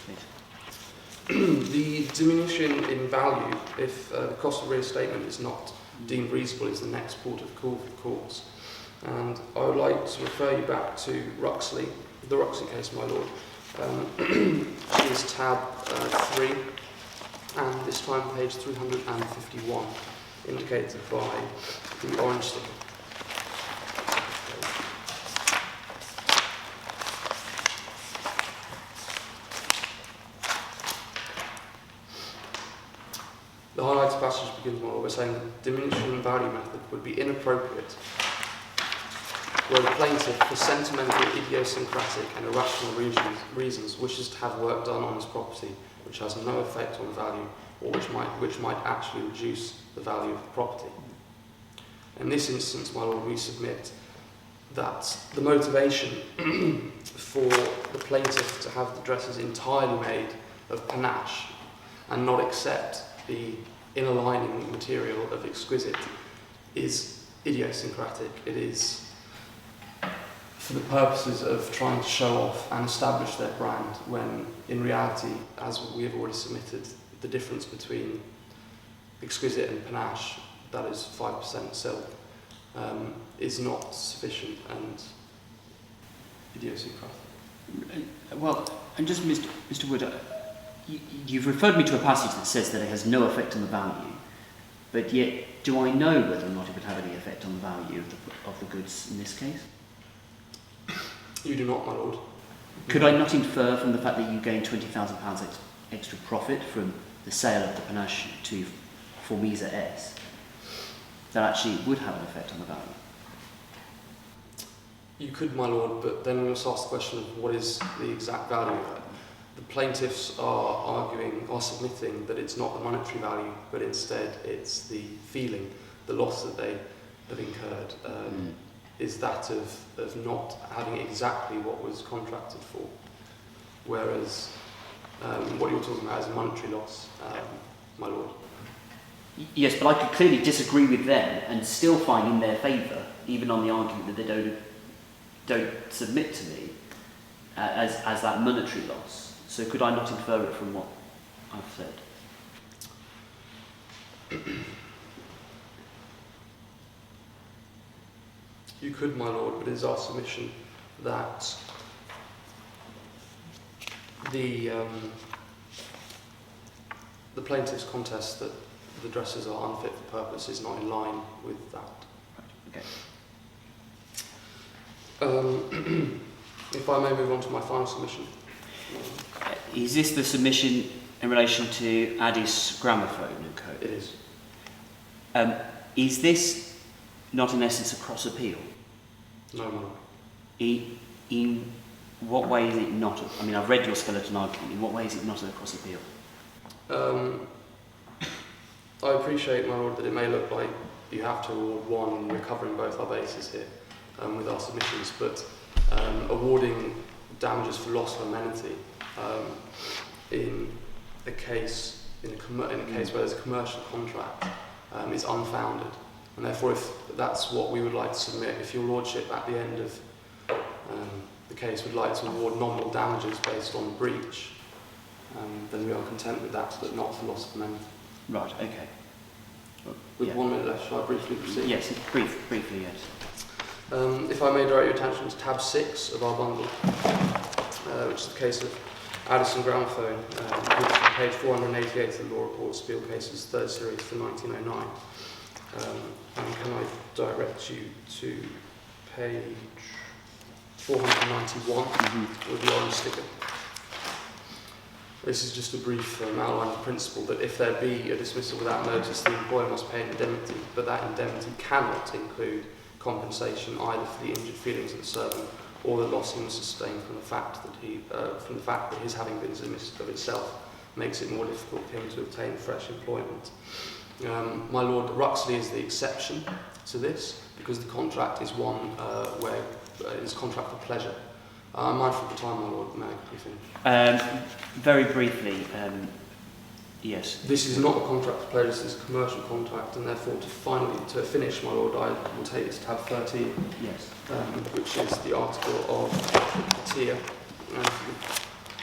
The diminution in value, if the cost of reinstatement is not deemed reasonable, is the next port of call for the courts. And I would like to refer you back to Ruxley, the Ruxley case, my lord. It is tab 3, and this time page 351, indicated by the orange sticker. The highlighted passage begins, my lord, by saying that the diminishing value method would be inappropriate where the plaintiff, for sentimental, idiosyncratic and irrational reasons, wishes to have work done on his property which has no effect on value or which might actually reduce the value of the property. In this instance, my lord, we submit that the motivation for the plaintiff to have the dresses entirely made of panache and not accept the inner lining material of exquisite is idiosyncratic. It is for the purposes of trying to show off and establish their brand, when in reality, as we have already submitted, the difference between exquisite and panache, that is 5% silk, is not sufficient and idiosyncratic. Well, and just Mr. Wood, you've referred me to a passage that says that it has no effect on the value, but yet do I know whether or not it would have any effect on the value of the goods in this case? You do not, my lord. Could I not infer from the fact that you gained £20,000 extra profit from the sale of the panache to Formisa S, that actually it would have an effect on the value? You could, my lord, but then we must ask the question of what is the exact value of it. The plaintiffs are submitting that it's not the monetary value, but instead it's the feeling, the loss that they have incurred, is that of not having exactly what was contracted for. Whereas what you're talking about is a monetary loss, my lord. Yes, but I could clearly disagree with them and still find in their favour, even on the argument that they don't submit to me as that monetary loss. So could I not infer it from what I've said? You could, my lord, but it is our submission that the plaintiff's contest that the dresses are unfit for purpose is not in line with that. Okay. If I may move on to my final submission. Is this the submission in relation to Addis gramophone and co? It is. Is this not in essence a cross appeal? No, my lord. In what way is it not? I mean, I've read your skeleton argument. In what way is it not a cross appeal? I appreciate, my lord, that it may look like you have to award one and we're covering both our bases here with our submissions, but awarding damages for loss of amenity in a case where there's a commercial contract is unfounded, and therefore if that's what we would like to submit, if your lordship at the end of the case would like to award nominal damages based on breach, then we are content with that, but not for loss of amenity. Right, okay. With Yeah. 1 minute left, shall I briefly proceed? Yes, briefly, yes. If I may direct your attention to tab 6 of our bundle, which is the case of Addison Gramophone, which is page 488 of the Law Report, Spiel Cases, 3rd series for 1909. And can I direct you to page 491 with the orange sticker? This is just a brief outline of the principle that if there be a dismissal without notice, the employer must pay an indemnity, but that indemnity cannot include compensation either for the injured feelings of the servant or the loss he must sustain from the fact that his having been dismissed of itself makes it more difficult for him to obtain fresh employment. My lord, Ruxley is the exception to this because the contract is one where it's contract for pleasure. I'm mindful of the time, my lord. May I quickly finish? Very briefly, yes. This is not a contract for pleasure, this is a commercial contract, and therefore to finish, my lord, I will take this to tab 13, Yes. which is the article of Katia. And if you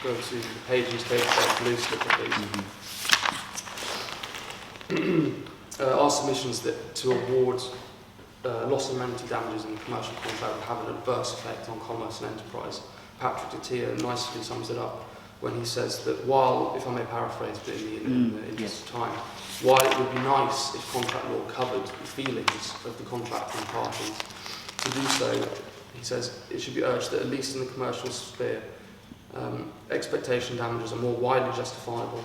go to the page and take that blue slipper, please. Our submission is that to award loss of amenity damages in the commercial contract would have an adverse effect on commerce and enterprise. Patrick Katia nicely sums it up when he says that while, if I may paraphrase, but in the interest of time, while it would be nice if contract law covered the feelings of the contracting parties, to do so, he says, it should be urged that at least in the commercial sphere, expectation damages are more widely justifiable.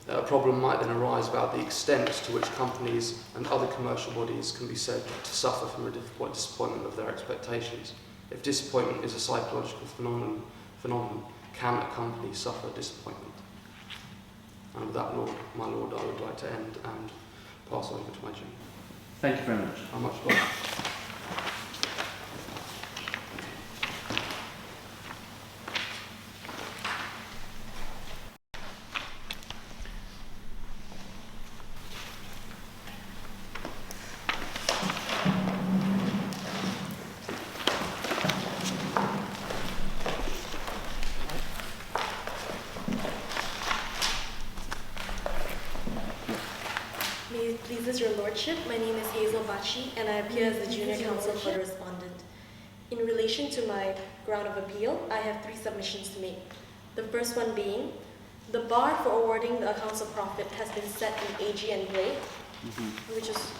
A problem might then arise about the extent to which companies and other commercial bodies can be said to suffer from a disappointment of their expectations. If disappointment is a psychological phenomenon, can a company suffer disappointment? And with that, my lord, I would like to end and pass over to my chair. Thank you very much. How much obliged. Pleases your lordship, my name is Hazel Bachi and I appear as the junior counsel for the respondent. In relation to my ground of appeal, I have 3 submissions to make. The first one being, the bar for awarding the accounts of profit has been set in AG and Blake, which is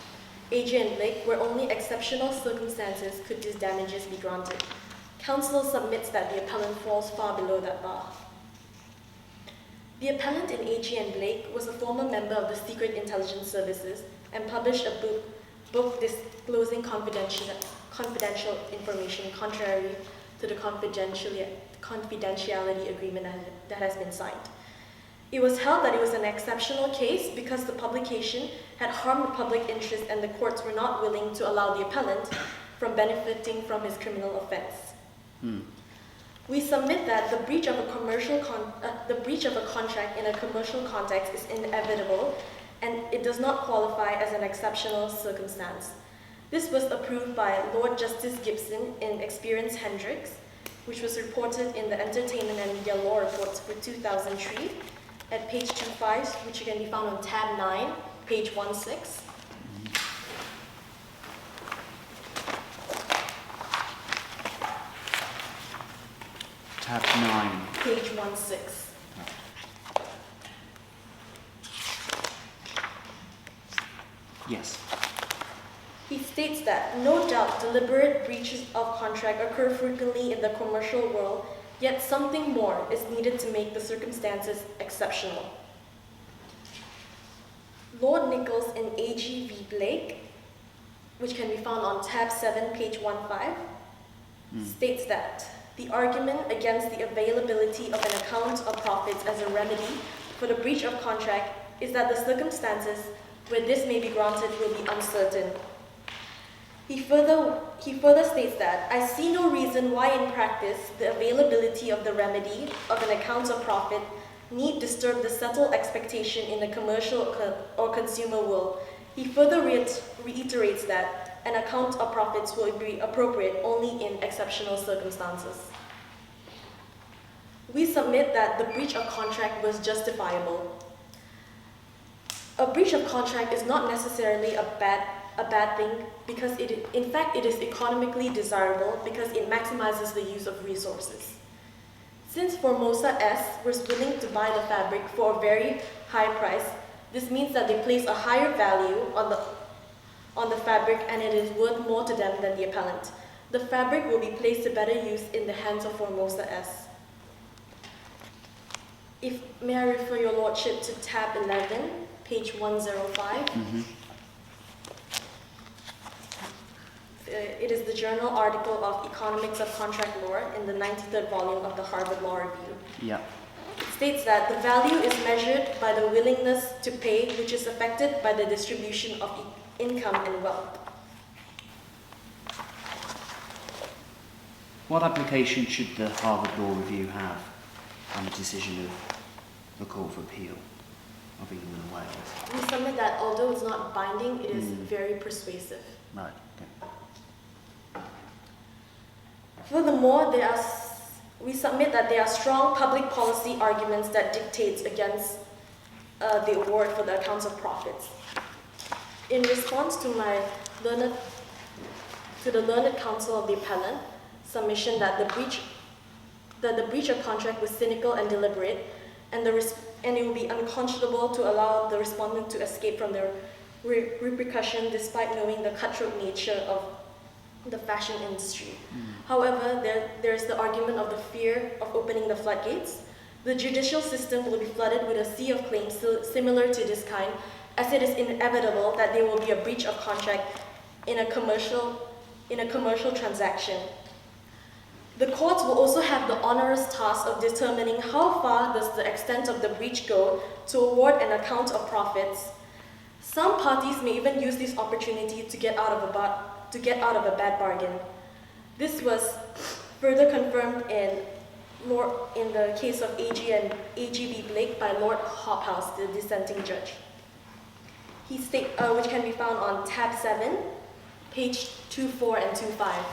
AG and Blake, where only exceptional circumstances could these damages be granted. Counsel submits that the appellant falls far below that bar. The appellant in AG and Blake was a former member of the Secret Intelligence Services and published a book disclosing confidential information contrary to the confidentiality agreement that has been signed. It was held that it was an exceptional case because the publication had harmed the public interest and the courts were not willing to allow the appellant from benefiting from his criminal offense. We submit that the breach of a contract in a commercial context is inevitable and it does not qualify as an exceptional circumstance. This was approved by Lord Justice Gibson in Experience Hendricks, which was reported in the Entertainment and Media Law Reports for 2003 at page 25, which can be found on tab 9, page 16. tab 9. Page 16. Yes. He states that no doubt deliberate breaches of contract occur frequently in the commercial world, yet something more is needed to make the circumstances exceptional. Lord Nichols in AG v. Blake, which can be found on tab 7, page 15, states that the argument against the availability of an account of profits as a remedy for the breach of contract is that the circumstances where this may be granted will be uncertain. He further states that, I see no reason why in practice the availability of the remedy of an account of profit need disturb the settled expectation in the commercial or consumer world. He further reiterates that an account of profits will be appropriate only in exceptional circumstances. We submit that the breach of contract was justifiable. A breach of contract is not necessarily a bad thing because in fact it is economically desirable because it maximizes the use of resources. Since Formosa S was willing to buy the fabric for a very high price, this means that they place a higher value on the fabric and it is worth more to them than the appellant. The fabric will be placed to better use in the hands of Formosa S. May I refer your lordship to tab 11, page 105. It is the journal article of Economics of Contract Law in the 93rd volume of the Harvard Law Review. Yeah. It states that the value is measured by the willingness to pay, which is affected by the distribution of income and wealth. What application should the Harvard Law Review have on the decision of the Court of Appeal of England and Wales? We submit that although it's not binding, it is very persuasive. Right. Okay. Furthermore, we submit that there are strong public policy arguments that dictate against the award for the accounts of profits. In response to the learned counsel of the appellant submission that the breach of contract was cynical and deliberate, and it would be unconscionable to allow the respondent to escape from the repercussion despite knowing the cutthroat nature of the fashion industry. However, there is the argument of the fear of opening the floodgates. The judicial system will be flooded with a sea of claims similar to this kind, as it is inevitable that there will be a breach of contract in a commercial transaction. The courts will also have the onerous task of determining how far does the extent of the breach go to award an account of profits. Some parties may even use this opportunity to get out of a bad bargain. This was further confirmed in the case of AG v. Blake by Lord Hobhouse, the dissenting judge. Which can be found on tab 7, page 24 and 25.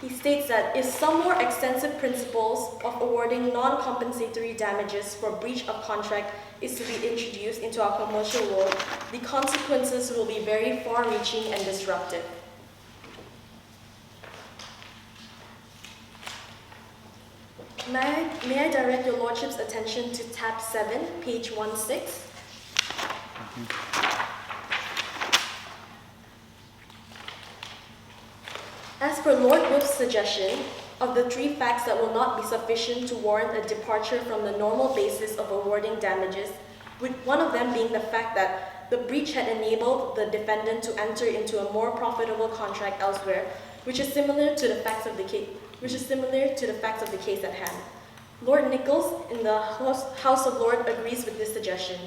He states that if some more extensive principles of awarding non-compensatory damages for breach of contract is to be introduced into our commercial world, the consequences will be very far-reaching and disruptive. May I direct your lordship's attention to tab 7, page 16? As per Lord Wolf's suggestion, of the 3 facts that will not be sufficient to warrant a departure from the normal basis of awarding damages, with one of them being the fact that the breach had enabled the defendant to enter into a more profitable contract elsewhere, which is similar to the facts of the case at hand. Lord Nichols in the House of Lords agrees with this suggestion.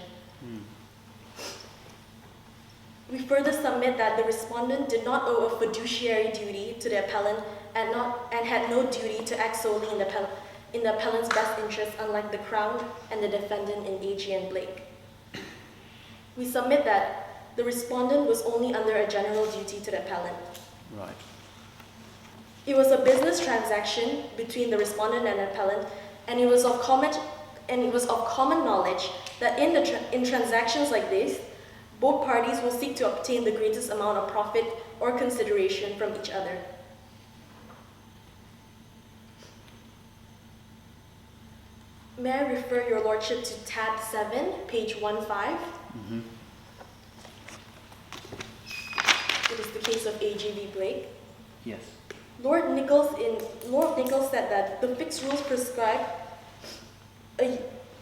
We further submit that the respondent did not owe a fiduciary duty to the appellant and had no duty to act solely in the appellant's best interest, unlike the Crown and the defendant in AG and Blake. We submit that the respondent was only under a general duty to the appellant. Right. It was a business transaction between the respondent and the appellant, and it was of common it was of common knowledge that in transactions like this, both parties will seek to obtain the greatest amount of profit or consideration from each other. May I refer your lordship to tab 7, page 15. It is the case of A.G. v. Blake. Yes. Lord Nichols said that the fixed rules prescribed,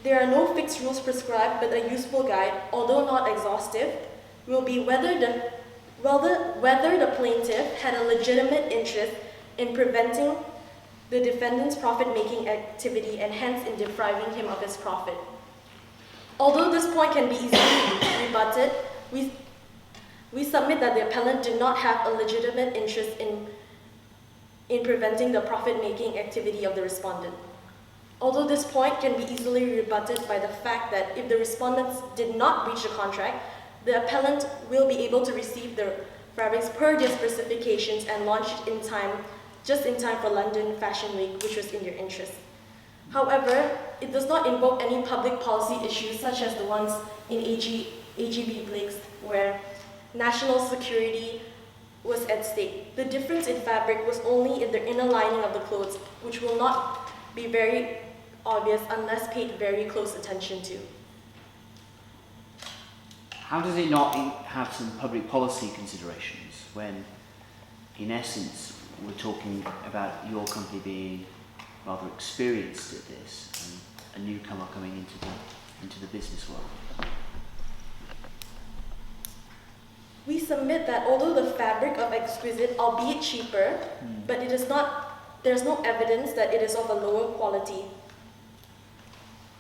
there are no fixed rules prescribed, but a useful guide, although not exhaustive, will be whether the plaintiff had a legitimate interest in preventing the defendant's profit-making activity and hence in depriving him of his profit. Although this point can be easily rebutted, we submit that the appellant did not have a legitimate interest in preventing the profit-making activity of the respondent. Although this point can be easily rebutted by the fact that if the respondents did not breach the contract, the appellant will be able to receive the fabrics per their specifications and launch it in time, just in time for London Fashion Week, which was in their interest. However, it does not invoke any public policy issues such as the ones in A.G. v. Blake's, where national security was at stake. The difference in fabric was only in the inner lining of the clothes, which will not be very obvious unless paid very close attention to. How does it not have some public policy considerations when, in essence, we're talking about your company being rather experienced at this and a newcomer coming into the business world? We submit that although the fabric of exquisite, albeit cheaper, but there's no evidence that it is of a lower quality.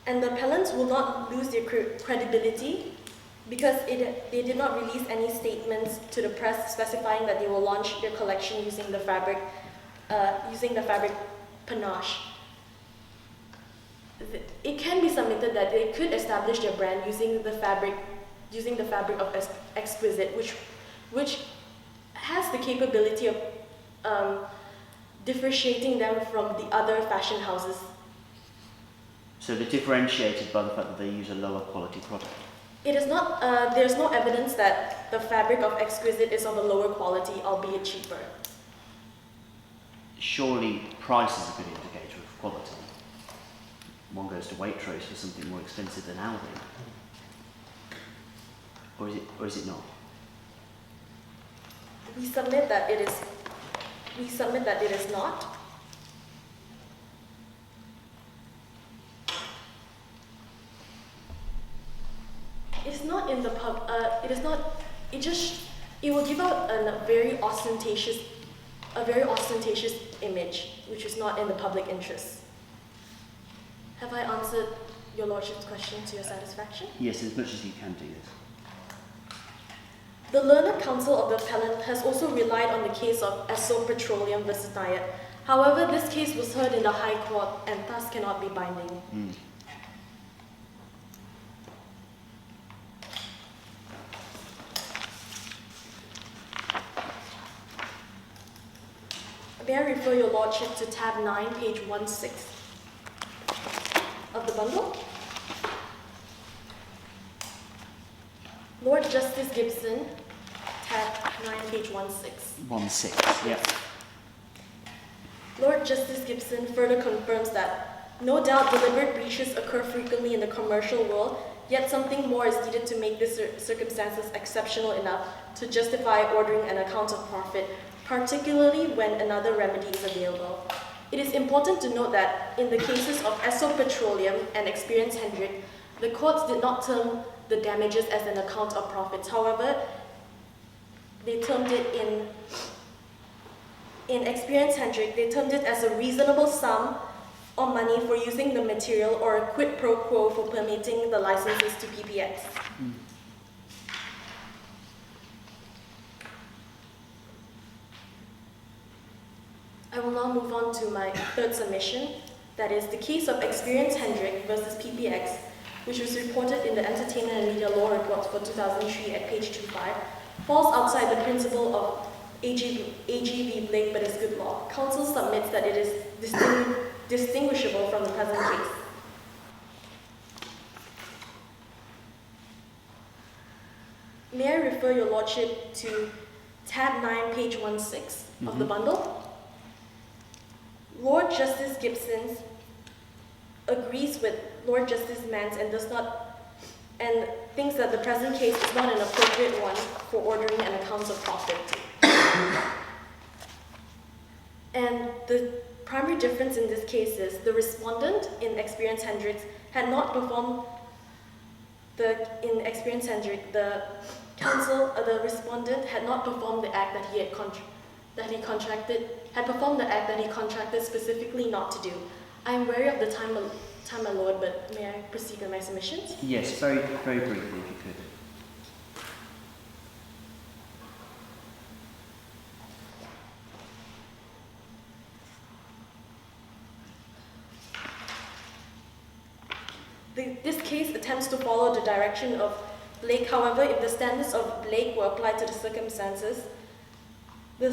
And the appellants will not lose their credibility because they did not release any statements to the press specifying that they will launch their collection using the fabric panache. It can be submitted that they could establish their brand using the fabric of exquisite, which has the capability of differentiating them from the other fashion houses. So they're differentiated by the fact that they use a lower quality product? It is not, there's no evidence that the fabric of exquisite is of a lower quality, albeit cheaper. Surely price is a good indicator of quality. One goes to Waitrose for something more expensive than Aldi. Or is it not? We submit that it is not. It's not in the pub. It is not. It will give out a very ostentatious image, which is not in the public interest. Have I answered your lordship's question to your satisfaction? Yes, as much as you can do this. The learned counsel of the appellant has also relied on the case of Esso Petroleum versus Nayat. However, this case was heard in the High Court and thus cannot be binding. May I refer your lordship to tab 9, page 16 of the bundle? Lord Justice Gibson, tab 9, page 16. 16, yeah. Lord Justice Gibson further confirms that no doubt deliberate breaches occur frequently in the commercial world, yet something more is needed to make these circumstances exceptional enough to justify ordering an account of profit, particularly when another remedy is available. It is important to note that in the cases of Esso Petroleum and Experience Hendrick, the courts did not term the damages as an account of profits. However, they termed it in Experience Hendrick, they termed it as a reasonable sum of money for using the material or a quid pro quo for permitting the licenses to PPX. I will now move on to my third submission, that is the case of Experience Hendrick versus PPX, which was reported in the Entertainment and Media Law Reports for 2003 at page 25, falls outside the principle of AG v. Blake but is good law. Counsel submits that it is distinguishable from the present case. may I refer your lordship to tab 9, page 16 of the bundle? Lord Justice Gibson agrees with Lord Justice Mance and thinks that the present case is not an appropriate one for ordering an account of profit. And the primary difference in this case is the respondent in Experience Hendricks had not performed the respondent had not performed the act that he contracted specifically not to do. I am wary of the time, my lord, but may I proceed with my submissions? Yes, very, very briefly, if you could. This case attempts to follow the direction of Blake. However, if the standards of Blake were applied to the circumstances, my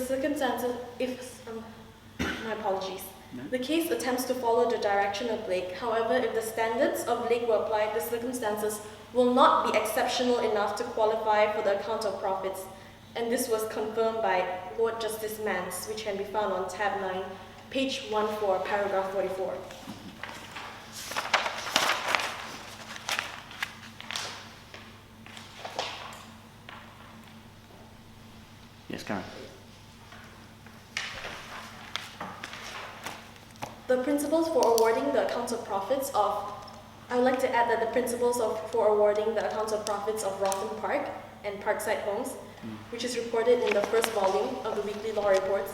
apologies. No. The case attempts to follow the direction of Blake. However, if the standards of Blake were applied, the circumstances will not be exceptional enough to qualify for the account of profits. And this was confirmed by Lord Justice Mance, which can be found on tab 9, page 14, paragraph 44. Yes, Karen. The principles for awarding the accounts of profits I would like to add that the principles for awarding the accounts of profits of Rotham Park and Parkside Homes, which is reported in the first volume of the weekly law reports,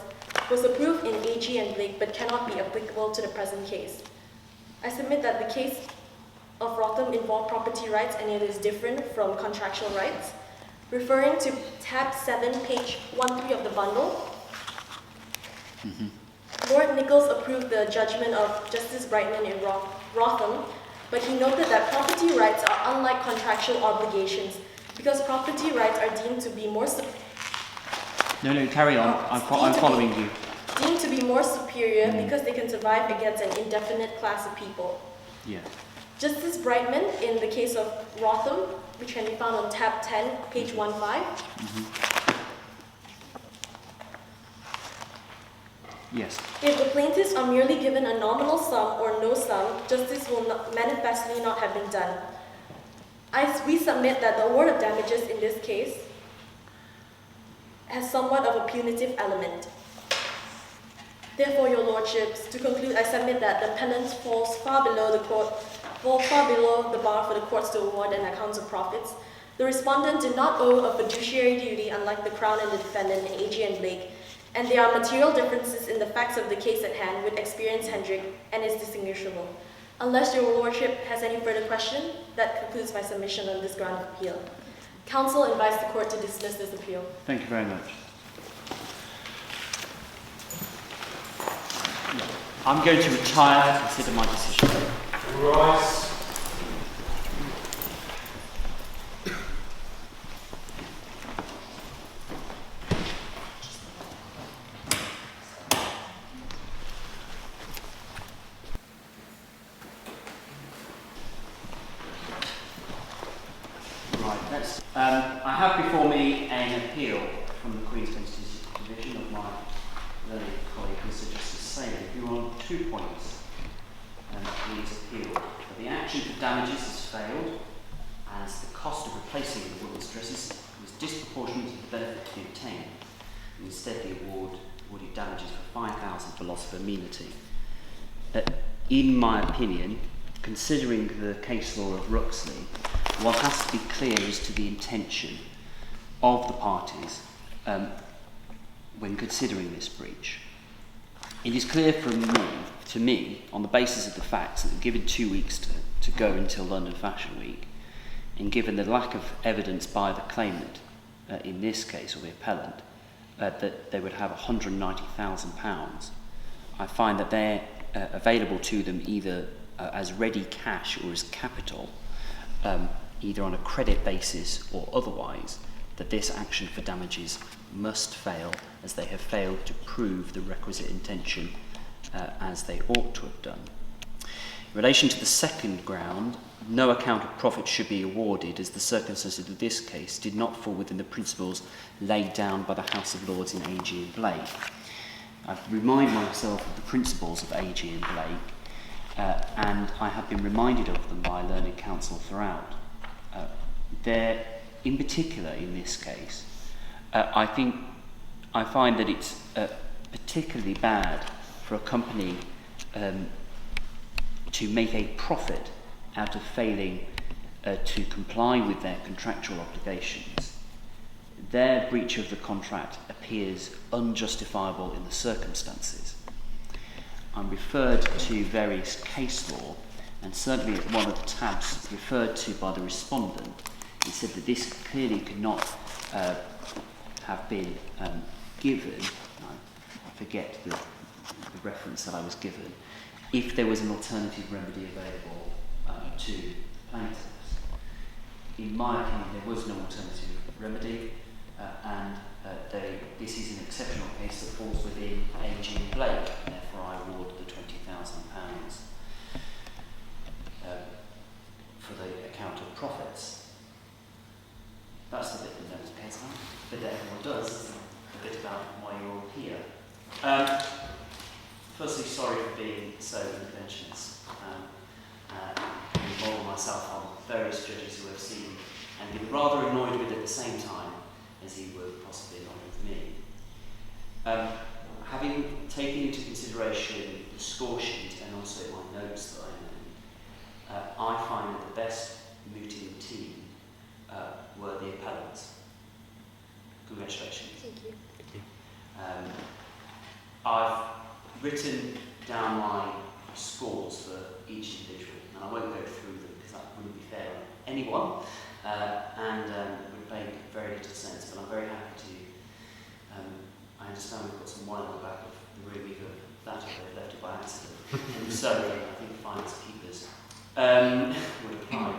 was approved in AG and Blake but cannot be applicable to the present case. I submit that the case of Rotham involved property rights and it is different from contractual rights. Referring to tab 7, page 13 of the bundle, Lord Nichols approved the judgment of Justice Brightman in Rotham, but he noted that property rights are unlike contractual obligations because property rights are deemed to be more No, carry on. I'm following you. Deemed to be more superior because they can survive against an indefinite class of people. Yeah. Justice Brightman, in the case of Rotham, which can be found on tab 10, page 15, Yes. if the plaintiffs are merely given a nominal sum or no sum, justice will manifestly not have been done. We submit that the award of damages in this case has somewhat of a punitive element. Therefore, your lordships, to conclude, I submit that the penance falls far below the bar for the courts to award an account of profits. The respondent did not owe a fiduciary duty, unlike the Crown and the defendant in AG and Blake, and there are material differences in the facts of the case at hand with Experience Hendrick and is distinguishable. Unless your lordship has any further question, that concludes my submission on this ground of appeal. Counsel invites the court to dismiss this appeal. Thank you very much. I'm going to retire to consider my decision. Right. I have before me an appeal from the Queen's Bench Division of my learned colleague, Mr. Justice Saylor, who on 2 points please appeal. That the action for damages has failed, as the cost of replacing the woman's dresses was disproportionate to the benefit to be obtained, and instead the awarded damages for £5,000 for loss of amenity. In my opinion, considering the case law of Ruxley, one has to be clear as to the intention of the parties when considering this breach. It is clear to me, on the basis of the facts, that given 2 weeks to go until London Fashion Week, and given the lack of evidence by the claimant, in this case, or the appellant, that they would have £190,000, I find that they're available to them either as ready cash or as capital, either on a credit basis or otherwise, that this action for damages must fail, as they have failed to prove the requisite intention as they ought to have done. In relation to the second ground, no account of profit should be awarded, as the circumstances of this case did not fall within the principles laid down by the House of Lords in A.G. and Blake. I remind myself of the principles of A.G. and Blake, and I have been reminded of them by learned counsel throughout. In particular, in this case, I find that it's particularly bad for a company to make a profit out of failing to comply with their contractual obligations. Their breach of the contract appears unjustifiable in the circumstances. I'm referred to various case law, and certainly at one of the tabs referred to by the respondent, he said that this clearly could not have been given, I forget the reference that I was given, if there was an alternative remedy available to plaintiffs. In my opinion, there was no alternative remedy, and this is an exceptional case that falls within A.G. and Blake, and therefore I award the £20,000 for the account of profits. That's the bit that no one cares about, the bit that everyone does, the bit about why you're all here. Firstly, sorry for being so interventionist. I model myself on various judges who have seen and been rather annoyed with at the same time as he would possibly annoyed with me. Having taken into consideration the score sheet and also my notes that I made, I find that the best mooting team were the appellants. Congratulations. Thank you. I've written down my scores for each individual, and I won't go through them because that wouldn't be fair on anyone, and would make very little sense, but I'm very happy to. I understand we've got some wine on the back of the room, either that or they've left it by accident, and so I think finance keepers would apply.